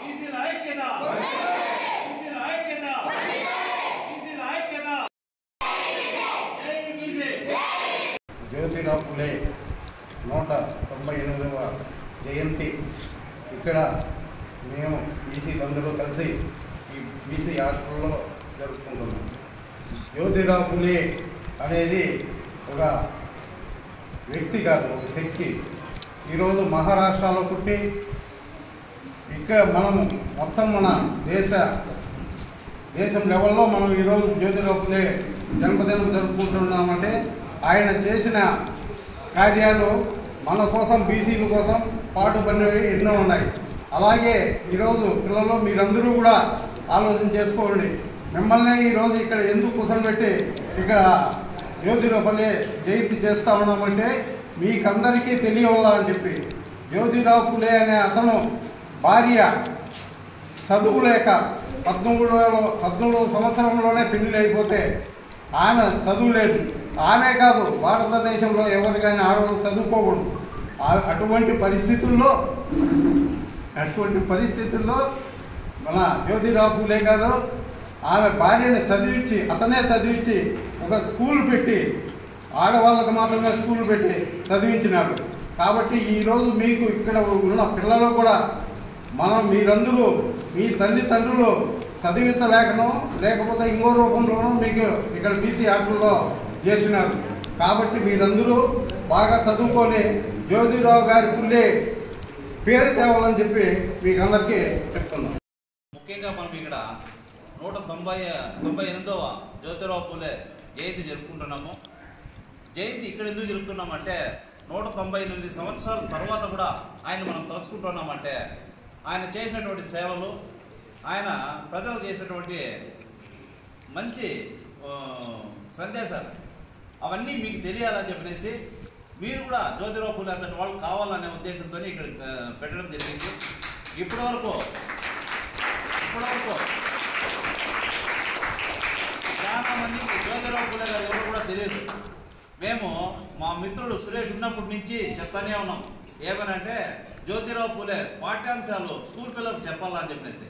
బీసీల ఐక్యత, బీసీల ఐక్యత, బీసీల ఐక్యత. జై బీసీ. జ్యోతిరావు పూలే 198వ జయంతి ఇక్కడ మేము బీసీలందరూ కలిసి ఈ బీసీ హాస్టల్లో జరుపుకుంటున్నాం. జ్యోతిరావు పూలే అనేది ఒక వ్యక్తి కాదు, ఒక శక్తి. ఈరోజు మహారాష్ట్రలో పుట్టి ఇక్కడ మనం మొత్తం మన దేశం లెవెల్లో మనం ఈరోజు జ్యోతిరావు పూలే జన్మదినం జరుపుకుంటున్నామంటే ఆయన చేసిన కార్యాలు మన కోసం, బీసీల కోసం పాటుపడినవి ఎన్నో ఉన్నాయి. అలాగే ఈరోజు పిల్లలు మీరందరూ కూడా ఆలోచన చేసుకోండి. మిమ్మల్ని ఈరోజు ఇక్కడ ఎందుకు కూర్చోబెట్టి ఇక్కడ జ్యోతిరావు పూలే జయంతి చేస్తా ఉన్నామంటే మీకందరికీ తెలియవాలని చెప్పి. జ్యోతిరావు పూలే అనే అతను భార్య చదువు లేక 13వ సంవత్సరంలోనే పెళ్లి అయిపోతే ఆమె చదువు లేదు. ఆమె కాదు, భారతదేశంలో ఎవరు కానీ ఆడవాళ్ళు చదువుకోకూడదు. అటువంటి పరిస్థితుల్లో మన జ్యోతిరావు పూలే గారు ఆమె భార్యని అతనే చదివించి ఒక స్కూల్ పెట్టి ఆడవాళ్ళకు మాత్రమే స్కూల్ పెట్టి చదివించినాడు. కాబట్టి ఈరోజు మీకు ఇక్కడ ఉన్న పిల్లలు కూడా మీరందరూ మీ తల్లిదండ్రులు చదివించలేకనో లేకపోతే ఇంకో రూపంలోనూ మీకు ఇక్కడ బీసీ హాస్టల్లో చేసినారు. కాబట్టి మీరందరూ బాగా చదువుకొని జ్యోతిరావు గారి పూలే పేరు తేవాలని చెప్పి మీకు అందరికీ చెప్తున్నాం. ముఖ్యంగా మనం ఇక్కడ 198వ జ్యోతిరావు పూలే జయంతి జరుపుకుంటున్నాము. జయంతి ఇక్కడ ఎందుకు జరుపుతున్నామంటే 198 సంవత్సరాల తర్వాత కూడా ఆయన మనం తలుచుకుంటున్నామంటే ఆయన చేసినటువంటి సేవలు, ఆయన ప్రజలు చేసినటువంటి మంచి సందేశాలు అవన్నీ మీకు తెలియాలని చెప్పేసి మీరు కూడా జ్యోతిరావు పూలే అన్నట్టు వాళ్ళు కావాలనే ఉద్దేశంతో ఇక్కడ పెట్టడం జరిగింది. ఇప్పటివరకు చాలా మందికి జ్యోతిరావు పూలే గారు ఎవరు కూడా తెలియదు. మేము మా మిత్రుడు సురేష్ ఉన్నప్పటి నుంచి చెప్తానే ఉన్నాం. ఏమనంటే జ్యోతిరావు పూలే పాఠ్యాంశాలు స్కూల్ పిల్లలకు చెప్పాలని చెప్పేసి.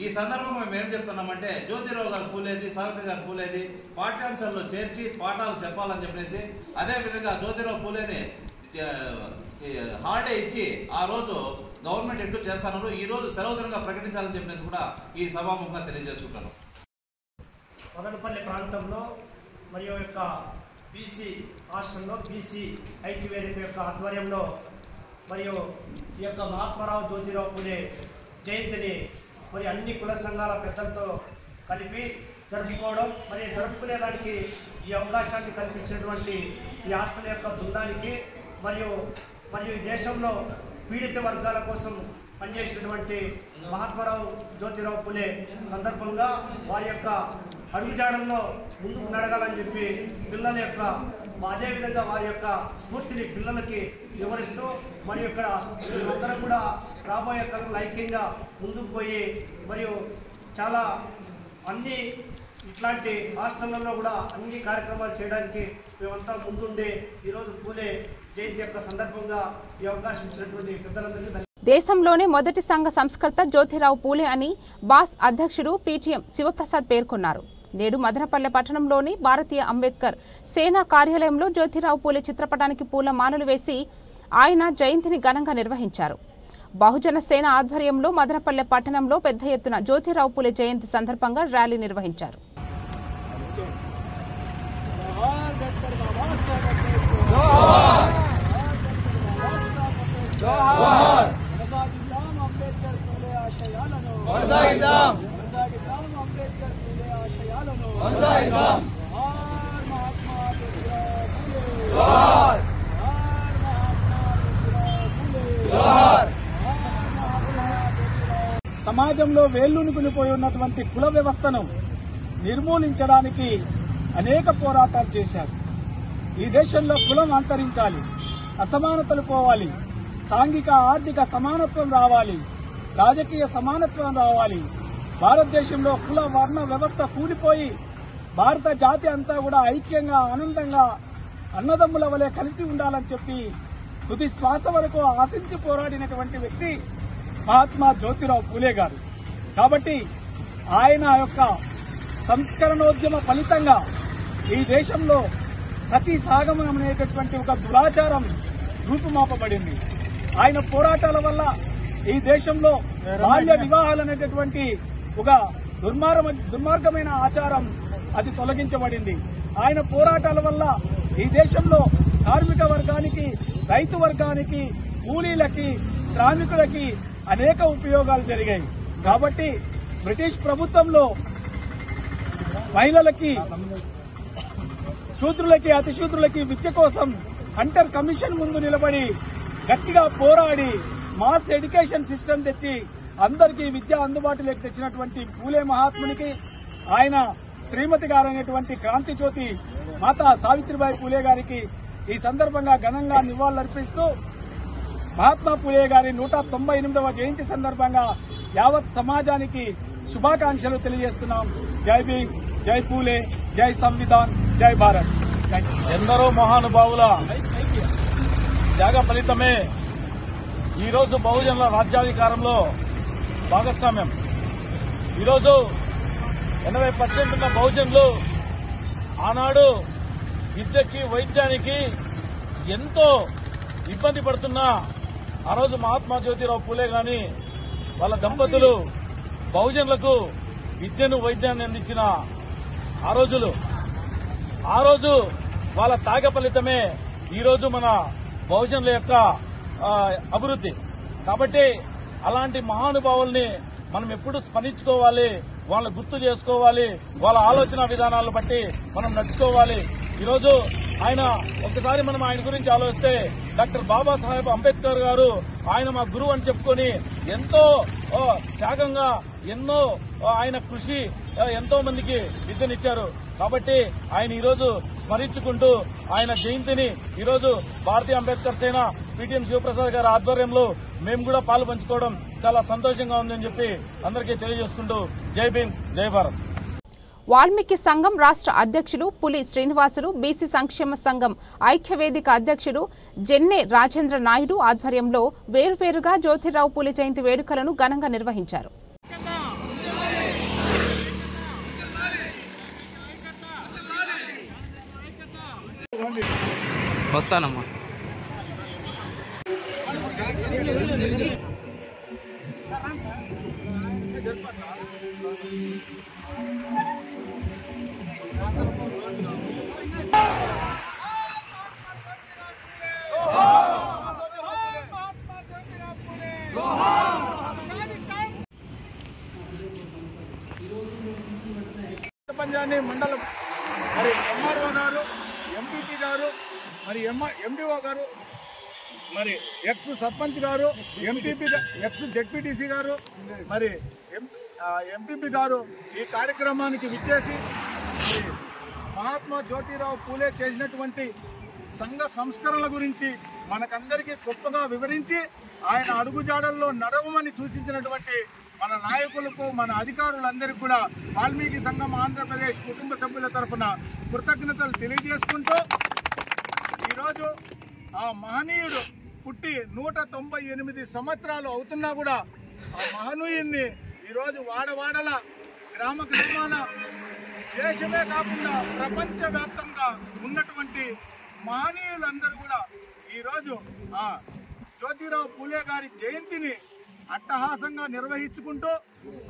ఈ సందర్భంగా మేము ఏం చెప్తున్నామంటే జ్యోతిరావు గారు పూలేది, సావిత్రి గారు పూలేది పాఠ్యాంశాల్లో చేర్చి పాఠాలు చెప్పాలని చెప్పేసి, అదేవిధంగా జ్యోతిరావు పూలేని హాలిడే ఇచ్చి ఆ రోజు గవర్నమెంట్ ఎట్లు చేస్తున్నారు, ఈ రోజు సెలవు దినంగా ప్రకటించాలని చెప్పేసి కూడా ఈ సభాముఖంగా తెలియజేసుకుంటాను. మదనపల్లి ప్రాంతంలో మరియు యొక్క బీసీ హాస్టల్లో బీసీ ఐక్యవేదిక యొక్క ఆధ్వర్యంలో మరియు ఈ యొక్క మహాత్మారావు జ్యోతిరావు పూలే జయంతిని మరి అన్ని కుల సంఘాల పెద్దలతో కలిపి జరుపుకోవడం, మరి జరుపుకునేదానికి ఈ అవకాశాన్ని కల్పించినటువంటి ఈ హాస్టల్ యొక్క బృందానికి మరియు ఈ దేశంలో పీడిత వర్గాల కోసం పనిచేసినటువంటి మహాత్మారావు జ్యోతిరావు పూలే సందర్భంగా వారి యొక్క అడుగుజాడల్లో ముందుకు నడగాలని చెప్పి పిల్లల యొక్క అదేవిధంగా వారి యొక్క స్ఫూర్తిని పిల్లలకి వివరిస్తూ మరియు ఇక్కడ అందరం కూడా రాబోయే కాలంలో ఐక్యంగా ముందుకు పోయి మరియు చాలా అన్ని ఇట్లాంటి హాస్టళ్లలో కూడా అన్ని కార్యక్రమాలు చేయడానికి మేమంతా ముందుండి ఈరోజు పూలే జయంతి యొక్క సందర్భంగా ఈ అవకాశం ఇచ్చినటువంటి పెద్దలందరికీ దేశంలోనే మొదటి సంఘ సంస్కర్త జ్యోతిరావు పూలే అని బాస్ అధ్యక్షుడు పీటీఎం శివప్రసాద్ పేర్కొన్నారు. నేడు మదనపల్లె పట్టణంలోని భారతీయ అంబేద్కర్ సేనా కార్యాలయంలో జ్యోతిరావు పూలే చిత్రపటానికి పూల మాలలు వేసి ఆయన జయంతిని ఘనంగా నిర్వహించారు. బహుజన సేన ఆధ్వర్యంలో మదనపల్లె పట్టణంలో పెద్ద ఎత్తున జ్యోతిరావు పూలే జయంతి సందర్భంగా ర్యాలీ నిర్వహించారు. సమాజంలో వేళ్లునుకునిపోయి ఉన్నటువంటి కుల వ్యవస్థను నిర్మూలించడానికి అనేక పోరాటాలు చేశారు. ఈ దేశంలో కులం అంతరించాలి, అసమానతలు పోవాలి, సాంఘిక ఆర్థిక సమానత్వం రావాలి, రాజకీయ సమానత్వం రావాలి. భారతదేశంలో కుల వర్ణ వ్యవస్థ కూలిపోయి భారత జాతి అంతా కూడా ఐక్యంగా ఆనందంగా అన్నదమ్ముల వలె కలిసి ఉండాలని చెప్పి తుది శ్వాస వరకు ఆశించి పోరాడినటువంటి వ్యక్తి మహాత్మా జ్యోతిరావు పూలే గారు. కాబట్టి ఆయన యొక్క సంస్కరణోద్యమ ఫలితంగా ఈ దేశంలో సతీ సాగమనం అనేటటువంటి ఒక దురాచారం రూపుమాపబడింది. ఆయన పోరాటాల వల్ల ఈ దేశంలో బాల్య వివాహాలు అనేటటువంటి ఒక దుర్మార్గమైన ఆచారం అది తొలగించబడింది. ఆయన పోరాటాల వల్ల ఈ దేశంలో కార్మిక వర్గానికి, రైతు వర్గానికి, కూలీలకి, శ్రామికులకి అనేక ఉపయోగాలు జరిగాయి. కాబట్టి బ్రిటిష్ ప్రభుత్వంలో మహిళలకి, శూద్రులకి, అతిశూద్రులకి విద్య కోసం హంటర్ కమిషన్ ముందు నిలబడి గట్టిగా పోరాడి మాస్ ఎడ్యుకేషన్ సిస్టమ్ తెచ్చి అందరికీ విద్య అందుబాటులోకి తెచ్చినటువంటి పూలే మహాత్మునికి, ఆయన శ్రీమతి గారైనటువంటి క్రాంతి జ్యోతి మాతా సావిత్రిబాయి పూలే గారికి ఈ సందర్భంగా ఘనంగా నివాళులర్పిస్తూ మహాత్మా పూలే గారి 198వ జయంతి సందర్భంగా యావత్ సమాజానికి శుభాకాంక్షలు తెలియజేస్తున్నాం. జై భీమ్, జై పూలే, జై సంవిధాన్, జై భారత్. ఎందరో మహానుభావుల త్యాగ ఫలితమే ఈరోజు బహుజనుల రాజ్యాధికారంలో భాగస్వామ్యం. ఈరోజు 80% ఉన్న బహుజనులు ఆనాడు విద్యకి, వైద్యానికి ఎంతో ఇబ్బంది పడుతున్నా ఆ రోజు మహాత్మా జ్యోతిరావు పూలే గాని వాళ్ళ దంపతులు బహుజనులకు విద్యను, వైద్యాన్ని అందించిన ఆ రోజు వాళ్ళ త్యాగ ఫలితమే ఈరోజు మన బహుజనుల యొక్క అభివృద్ధి. కాబట్టి అలాంటి మహానుభావుల్ని మనం ఎప్పుడు స్మరించుకోవాలి, వాళ్ళని గుర్తు చేసుకోవాలి, వాళ్ళ ఆలోచన విధానాలను బట్టి మనం నడుచుకోవాలి. ఈరోజు ఒకసారి మనం ఆయన గురించి ఆలోచిస్తే డాక్టర్ బాబాసాహెబ్ అంబేద్కర్ గారు ఆయన మా గురువు అని చెప్పుకొని ఎంతో త్యాగంగా ఆయన కృషి ఎంతో మందికి విద్యనిచ్చారు. కాబట్టి ఆయన ఈరోజు స్మరించుకుంటూ ఆయన జయంతిని ఈరోజు భారతీయ అంబేద్కర్ సేన పీటీఎం శివప్రసాద్ గారి ఆధ్వర్యంలో మేము కూడా పాలు పంచుకోవడం చాలా సంతోషంగా ఉందని చెప్పి అందరికీ తెలియజేసుకుంటూ జై భీమ్, జై భారత్. వాల్మీకి సంఘం రాష్ట్ర అధ్యక్షులు పులి శ్రీనివాసులు, బీసీ సంక్షేమ సంఘం ఐక్యవేదిక అధ్యక్షుడు జెన్నె రాజేంద్ర నాయుడు ఆధ్వర్యంలో వేర్వేరుగా జ్యోతిరావు పూలే జయంతి వేడుకలను ఘనంగా నిర్వహించారు. వస్తానమ్మా. పంజాని మండలం మరి ఎంఆర్ఓ గారు, ఎంపీపీ గారు, మరి ఎండిఓ గారు, మరి ఎక్స్ సర్పంచ్ గారు, ఎంపీపీ, ఎక్స్ జెడ్పీటీసీ గారు, మరి ఎంపీపీ గారు ఈ కార్యక్రమానికి విచ్చేసి మహాత్మా జ్యోతిరావు పూలే చేసినటువంటి సంఘ సంస్కరణల గురించి మనకందరికీ గొప్పగా వివరించి ఆయన అడుగుజాడల్లో నడవమని సూచించినటువంటి మన నాయకులకు, మన అధికారులందరికీ కూడా వాల్మీకి సంఘం ఆంధ్రప్రదేశ్ కుటుంబ సభ్యుల తరఫున కృతజ్ఞతలు తెలియజేసుకుంటూ ఈరోజు ఆ మహనీయుడు పుట్టి 198 సంవత్సరాలు అవుతున్నా కూడా ఆ మహనీయుడిని ఈరోజు వాడవాడల, గ్రామ గ్రామాన, దేశమే కాకుండా ప్రపంచవ్యాప్తంగా ఉన్నటువంటి మహనీయులందరూ కూడా ఈరోజు ఆ జ్యోతిరావు పూలే గారి జయంతిని అట్టహాసంగా నిర్వహించుకుంటూ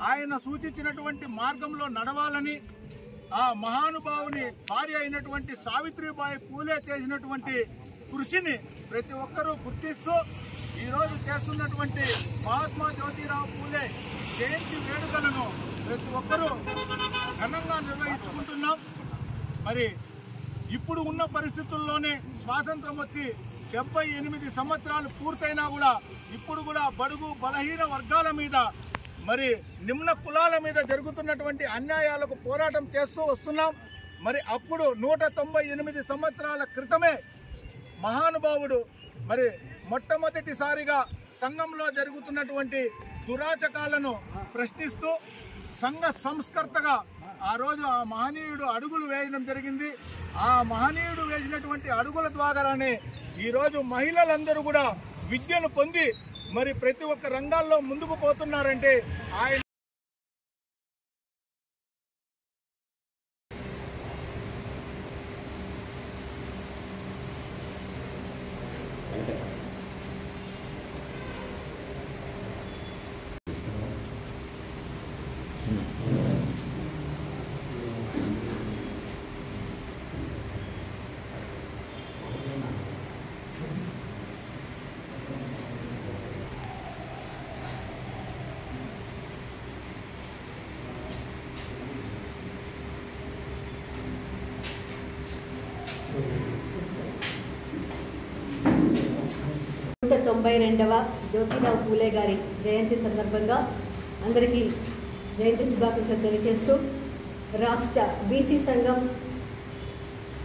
ఆయన సూచించినటువంటి మార్గంలో నడవాలని, ఆ మహానుభావుని భార్య అయినటువంటి సావిత్రిబాయి పూలే చేసినటువంటి కృషిని ప్రతి ఒక్కరూ గుర్తిస్తూ ఈరోజు చేస్తున్నటువంటి మహాత్మా జ్యోతిరావు పూలే జయంతి వేడుకలను ప్రతి ఒక్కరూ ఘనంగా నిర్వహించుకుంటున్నాం. మరి ఇప్పుడు ఉన్న పరిస్థితుల్లోనే స్వాతంత్రం వచ్చి 78 సంవత్సరాలు పూర్తయినా కూడా ఇప్పుడు కూడా బడుగు బలహీన వర్గాల మీద, మరి నిమ్న కులాల మీద జరుగుతున్నటువంటి అన్యాయాలకు పోరాటం చేస్తూ వస్తున్నాం. మరి అప్పుడు 198 సంవత్సరాల క్రితమే మహానుభావుడు మరి మొట్టమొదటిసారిగా సంఘంలో జరుగుతున్నటువంటి దురాచకాలను ప్రశ్నిస్తూ సంఘ సంస్కర్తగా ఆ రోజు ఆ మహనీయుడు అడుగులు వేయడం జరిగింది. ఆ మహనీయుడు వేసినటువంటి అడుగుల ద్వారానే ఈరోజు మహిళలందరూ కూడా విద్యను పొంది మరి ప్రతి ఒక్క రంగాల్లో ముందుకు పోతున్నారంటే ఆయన జ్యోతిరావు పూలే గారి జయంతి సందర్భంగా అందరికీ జయంతి శుభాకాంక్షలు తెలియజేస్తూ రాష్ట్ర బీసీ సంఘం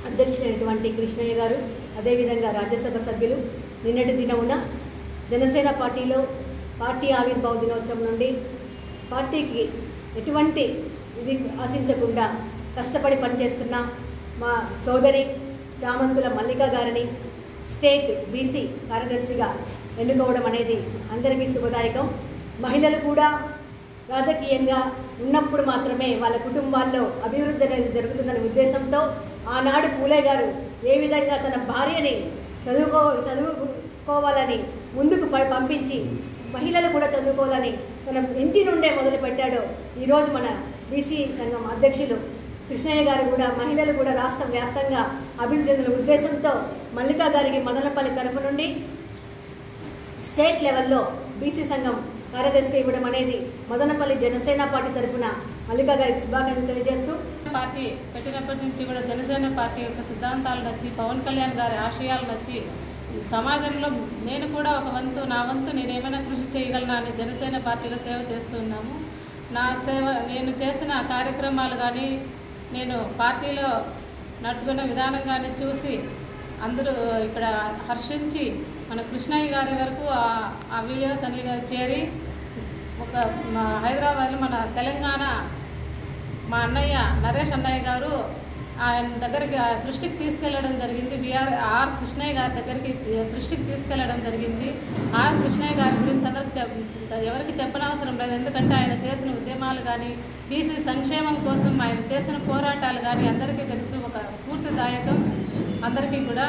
అధ్యక్షుడైనటువంటి కృష్ణయ్య గారు, అదేవిధంగా రాజ్యసభ సభ్యులు నిన్నటి దినమున జనసేన పార్టీలో పార్టీ ఆవిర్భావ దినోత్సవం నుండి పార్టీకి ఎటువంటి ఇది ఆశించకుండా కష్టపడి పనిచేస్తున్న మా సోదరి చామంతుల మల్లిక గారిని స్టేట్ బీసీ కార్యదర్శిగా ఎన్నుకోవడం అనేది అందరికీ శుభదాయకం. మహిళలు కూడా రాజకీయంగా ఉన్నప్పుడు మాత్రమే వాళ్ళ కుటుంబాల్లో అభివృద్ధి అనేది జరుగుతుందనే ఉద్దేశంతో ఆనాడు పూలే గారు ఏ విధంగా తన భార్యని చదువుకోవాలని ముందుకు పంపించి మహిళలు కూడా చదువుకోవాలని తన ఇంటి నుండే మొదలుపెట్టాడో ఈరోజు మన బీసీ సంఘం అధ్యక్షులు కృష్ణయ్య గారు కూడా మహిళలు కూడా రాష్ట్ర వ్యాప్తంగా అభివృద్ధి చెందిన ఉద్దేశంతో మల్లికా గారికి మదనపల్లి తరఫు నుండి స్టేట్ లెవెల్లో బీసీ సంఘం కార్యదర్శిగా ఇవ్వడం అనేది మదనపల్లి జనసేన పార్టీ తరఫున మల్లికా గారికి శుభాకాంక్షలు తెలియజేస్తూ పార్టీ పెట్టినప్పటి నుంచి కూడా జనసేన పార్టీ యొక్క సిద్ధాంతాలు నచ్చి, పవన్ కళ్యాణ్ గారి ఆశయాలు నచ్చి సమాజంలో నేను కూడా ఒక వంతు నా వంతు నేను ఏమైనా కృషి చేయగలనా అని జనసేన పార్టీలో సేవ చేస్తున్నాము. నా సేవ నేను చేసిన కార్యక్రమాలు కానీ నేను పార్టీలో నడుచుకున్న విధానం కానీ చూసి అందరూ ఇక్కడ హర్షించి మన కృష్ణయ్య గారి వరకు ఆ వీడియోస్ అనేవి చేరి ఒక హైదరాబాద్లో మన తెలంగాణ మా అన్నయ్య నరేష్ అన్నయ్య గారు ఆయన దగ్గరికి దృష్టికి తీసుకెళ్లడం జరిగింది. ఆర్ కృష్ణయ్య గారి దగ్గరికి దృష్టికి తీసుకెళ్లడం జరిగింది. ఆర్ కృష్ణయ్య గారి గురించి అందరికి ఎవరికి చెప్పనవసరం లేదు, ఎందుకంటే ఆయన చేసిన ఉద్యమాలు కానీ బీసీ సంక్షేమం కోసం ఆయన చేసిన పోరాటాలు కానీ అందరికీ తెలుసు. ఒక స్ఫూర్తిదాయకం అందరికీ కూడా.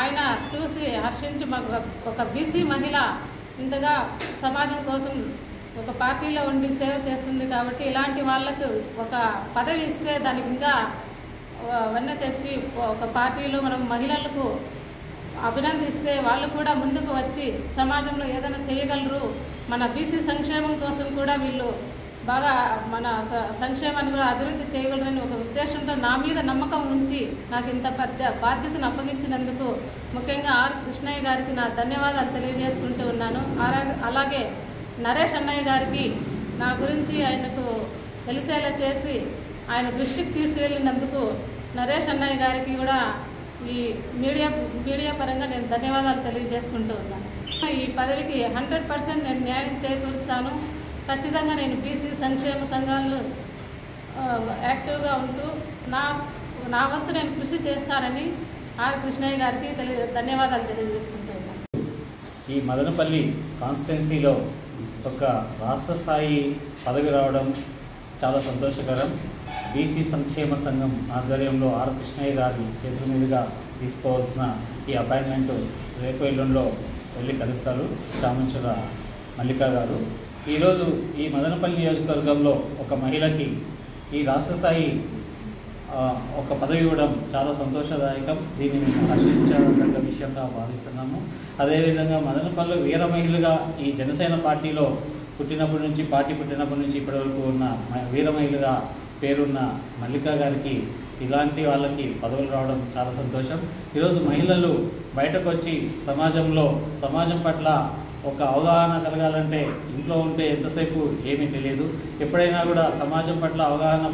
ఆయన చూసి హర్షించి మాకు ఒక బీసీ మహిళ ఇంతగా సమాజం కోసం ఒక పార్టీలో ఉండి సేవ చేస్తుంది కాబట్టి ఇలాంటి వాళ్ళకు ఒక పదవి ఇస్తే దానికి ఇంకా వన్నె తెచ్చి ఒక పార్టీలో మనం మహిళలకు అభినందిస్తే వాళ్ళు కూడా ముందుకు వచ్చి సమాజంలో ఏదైనా చేయగలరు, మన బీసీ సంక్షేమం కోసం కూడా వీళ్ళు బాగా మన సంక్షేమాన్ని కూడా అభివృద్ధి చేయగలరని ఒక ఉద్దేశంతో నా మీద నమ్మకం ఉంచి నాకు ఇంత పెద్ద బాధ్యతను అప్పగించినందుకు ముఖ్యంగా ఆర్ కృష్ణయ్య గారికి నా ధన్యవాదాలు తెలియజేసుకుంటూ ఉన్నాను. అలాగే నరేష్ అన్నయ్య గారికి నా గురించి ఆయనకు తెలిసేలా చేసి ఆయన దృష్టికి తీసుకెళ్ళినందుకు నరేష్ అన్నయ్య గారికి కూడా ఈ మీడియా పరంగా నేను ధన్యవాదాలు తెలియజేసుకుంటూ ఉన్నాను. ఈ పదవికి 100% నేను న్యాయం చేకూరుస్తాను. ఖచ్చితంగా నేను బీసీ సంక్షేమ సంఘాల్లో యాక్టివ్గా ఉంటూ నా వంతు నేను కృషి చేస్తానని ఆర్ కృష్ణయ్య గారికి ధన్యవాదాలు తెలియజేసుకుంటూ ఉన్నాను. ఈ మదనపల్లి కాన్స్టిట్యున్సీలో ఒక రాష్ట్ర స్థాయి పదవి రావడం చాలా సంతోషకరం. బీసీ సంక్షేమ సంఘం ఆధ్వర్యంలో ఆర్ కృష్ణయ్య గారి చేతుల మీదుగా తీసుకోవాల్సిన ఈ అపాయింట్మెంట్ రేపు ఎల్లుండిలో వెళ్ళి కలుస్తారు చామంచుల మల్లికా గారు. ఈరోజు ఈ మదనపల్లి నియోజకవర్గంలో ఒక మహిళకి ఈ రాష్ట్ర స్థాయి ఒక పదవి ఇవ్వడం చాలా సంతోషదాయకం. దీన్ని మేము హర్షించదగ్గ విషయంగా భావిస్తున్నాము. అదేవిధంగా మదనపల్లి వీర మహిళగా ఈ జనసేన పార్టీలో పుట్టినప్పటి నుంచి ఇప్పటి వరకు ఉన్న వీర మహిళగా పేరున్న మల్లికా గారికి ఇలాంటి వాళ్ళకి పదవులు రావడం చాలా సంతోషం. ఈరోజు మహిళలు బయటకు వచ్చి సమాజం పట్ల ఒక అవగాహన కలగాలంటే ఇంట్లో ఉంటే ఎంతసేపు ఏమీ తెలియదు. ఎప్పుడైనా కూడా సమాజం పట్ల అవగాహన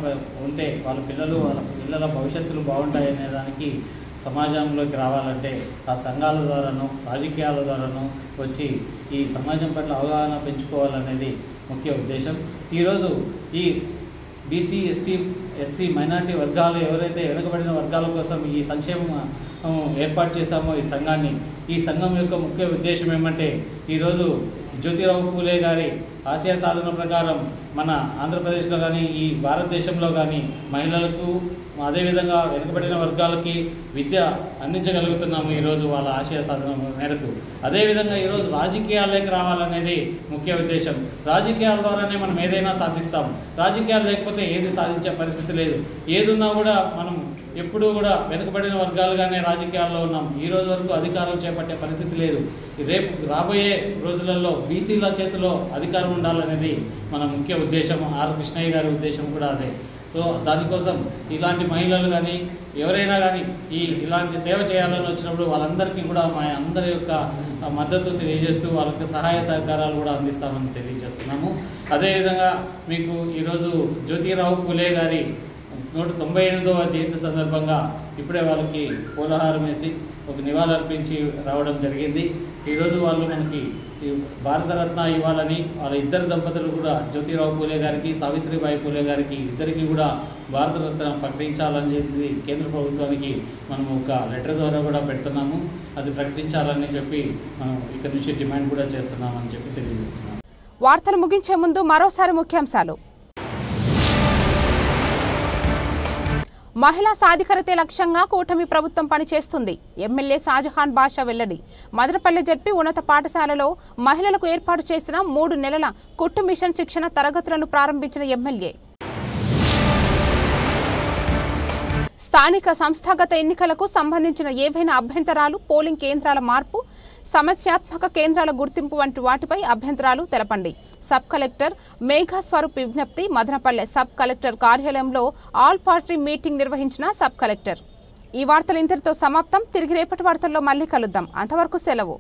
ఉంటే వాళ్ళ పిల్లల భవిష్యత్తులు బాగుంటాయనే దానికి సమాజంలోకి రావాలంటే ఆ సంఘాల ద్వారాను రాజకీయాల ద్వారాను వచ్చి ఈ సమాజం పట్ల అవగాహన పెంచుకోవాలనేది ముఖ్య ఉద్దేశం. ఈరోజు ఈ బీసీ ఎస్సీ మైనార్టీ వర్గాలు ఎవరైతే వెనుకబడిన వర్గాల కోసం ఈ సంక్షేమం ఏర్పాటు చేశామో ఈ సంఘం యొక్క ముఖ్య ఉద్దేశం ఏమంటే ఈరోజు జ్యోతిరావు పూలే గారి ఆశయ సాధన ప్రకారం మన ఆంధ్రప్రదేశ్లో కానీ ఈ భారతదేశంలో కానీ మహిళలకు అదేవిధంగా వెనుకబడిన వర్గాలకి విద్య అందించగలుగుతున్నాము ఈరోజు వాళ్ళ ఆశయ సాధన మేరకు. అదేవిధంగా ఈరోజు రాజకీయాల్లోకి రావాలనేది ముఖ్య ఉద్దేశం. రాజకీయాల ద్వారానే మనం ఏదైనా సాధిస్తాం. రాజకీయాలు లేకపోతే ఏది సాధించే పరిస్థితి లేదు. ఏదున్నా కూడా మనం ఎప్పుడూ కూడా వెనుకబడిన వర్గాలుగానే రాజకీయాల్లో ఉన్నాం. ఈ రోజు వరకు అధికారం చేపట్టే పరిస్థితి లేదు. రేపు రాబోయే రోజులలో బీసీల చేతిలో అధికారం ఉండాలనేది మన ముఖ్య ఉద్దేశం. ఆర్ కృష్ణయ్య గారి ఉద్దేశం కూడా అదే. సో దానికోసం ఇలాంటి మహిళలు కానీ ఎవరైనా కానీ ఇలాంటి సేవ చేయాలని వచ్చినప్పుడు వాళ్ళందరికీ కూడా మా అందరి యొక్క మద్దతు తెలియజేస్తూ వాళ్ళకి సహాయ సహకారాలు కూడా అందిస్తామని తెలియజేస్తున్నాము. అదేవిధంగా మీకు ఈరోజు జ్యోతిరావు పూలే గారి 198వ జయంతి సందర్భంగా ఇప్పుడే వాళ్ళకి పూలహారం వేసి ఒక నివాళులర్పించి రావడం జరిగింది. ఈరోజు వాళ్ళు మనకి భారతరత్న ఇవ్వాలని వాళ్ళ ఇద్దరు దంపతులు కూడా జ్యోతిరావు పూలే గారికి సావిత్రిబాయి పూలే గారికి ఇద్దరికి కూడా భారతరత్న ప్రకటించాలని చెప్పి కేంద్ర ప్రభుత్వానికి మనం ఒక లెటర్ ద్వారా కూడా పెడుతున్నాము. అది ప్రకటించాలని చెప్పి మనం ఇక్కడ నుంచి డిమాండ్ కూడా చేస్తున్నామని చెప్పి తెలియజేస్తున్నాము. వార్తలు ముగించే ముందు మరోసారి ముఖ్యాంశాలు. మహిళా సాధికారతే లక్ష్యంగా కూటమి ప్రభుత్వం పనిచేస్తుంది. ఎమ్మెల్యే షాజహాన్ బాషా వెల్లడి. మదనపల్లె జడ్పీ ఉన్నత పాఠశాలలో మహిళలకు ఏర్పాటు చేసిన 3 నెలల కుట్టు మిషన్ శిక్షణ తరగతులను ప్రారంభించిన ఎమ్మెల్యే. స్థానిక సంస్థాగత ఎన్నికలకు సంబంధించిన ఏవైనా అభ్యంతరాలు, పోలింగ్ కేంద్రాల మార్పు, సమస్యాత్మక కేంద్రాల గుర్తింపు వంటి వాటిపై అభ్యంతరాలు తెలపండి. సబ్ కలెక్టర్ మేఘా స్వరూప్ విజ్ఞప్తి. మదనపల్లె సబ్ కలెక్టర్ కార్యాలయంలో ఆల్ పార్టీ మీటింగ్ నిర్వహించిన సబ్ కలెక్టర్. ఈ వార్తలు ఇంతటితో సమాప్తం. తిరిగి రేపటి వార్తల్లో మళ్ళీ కలుద్దాం. అంతవరకు సెలవు.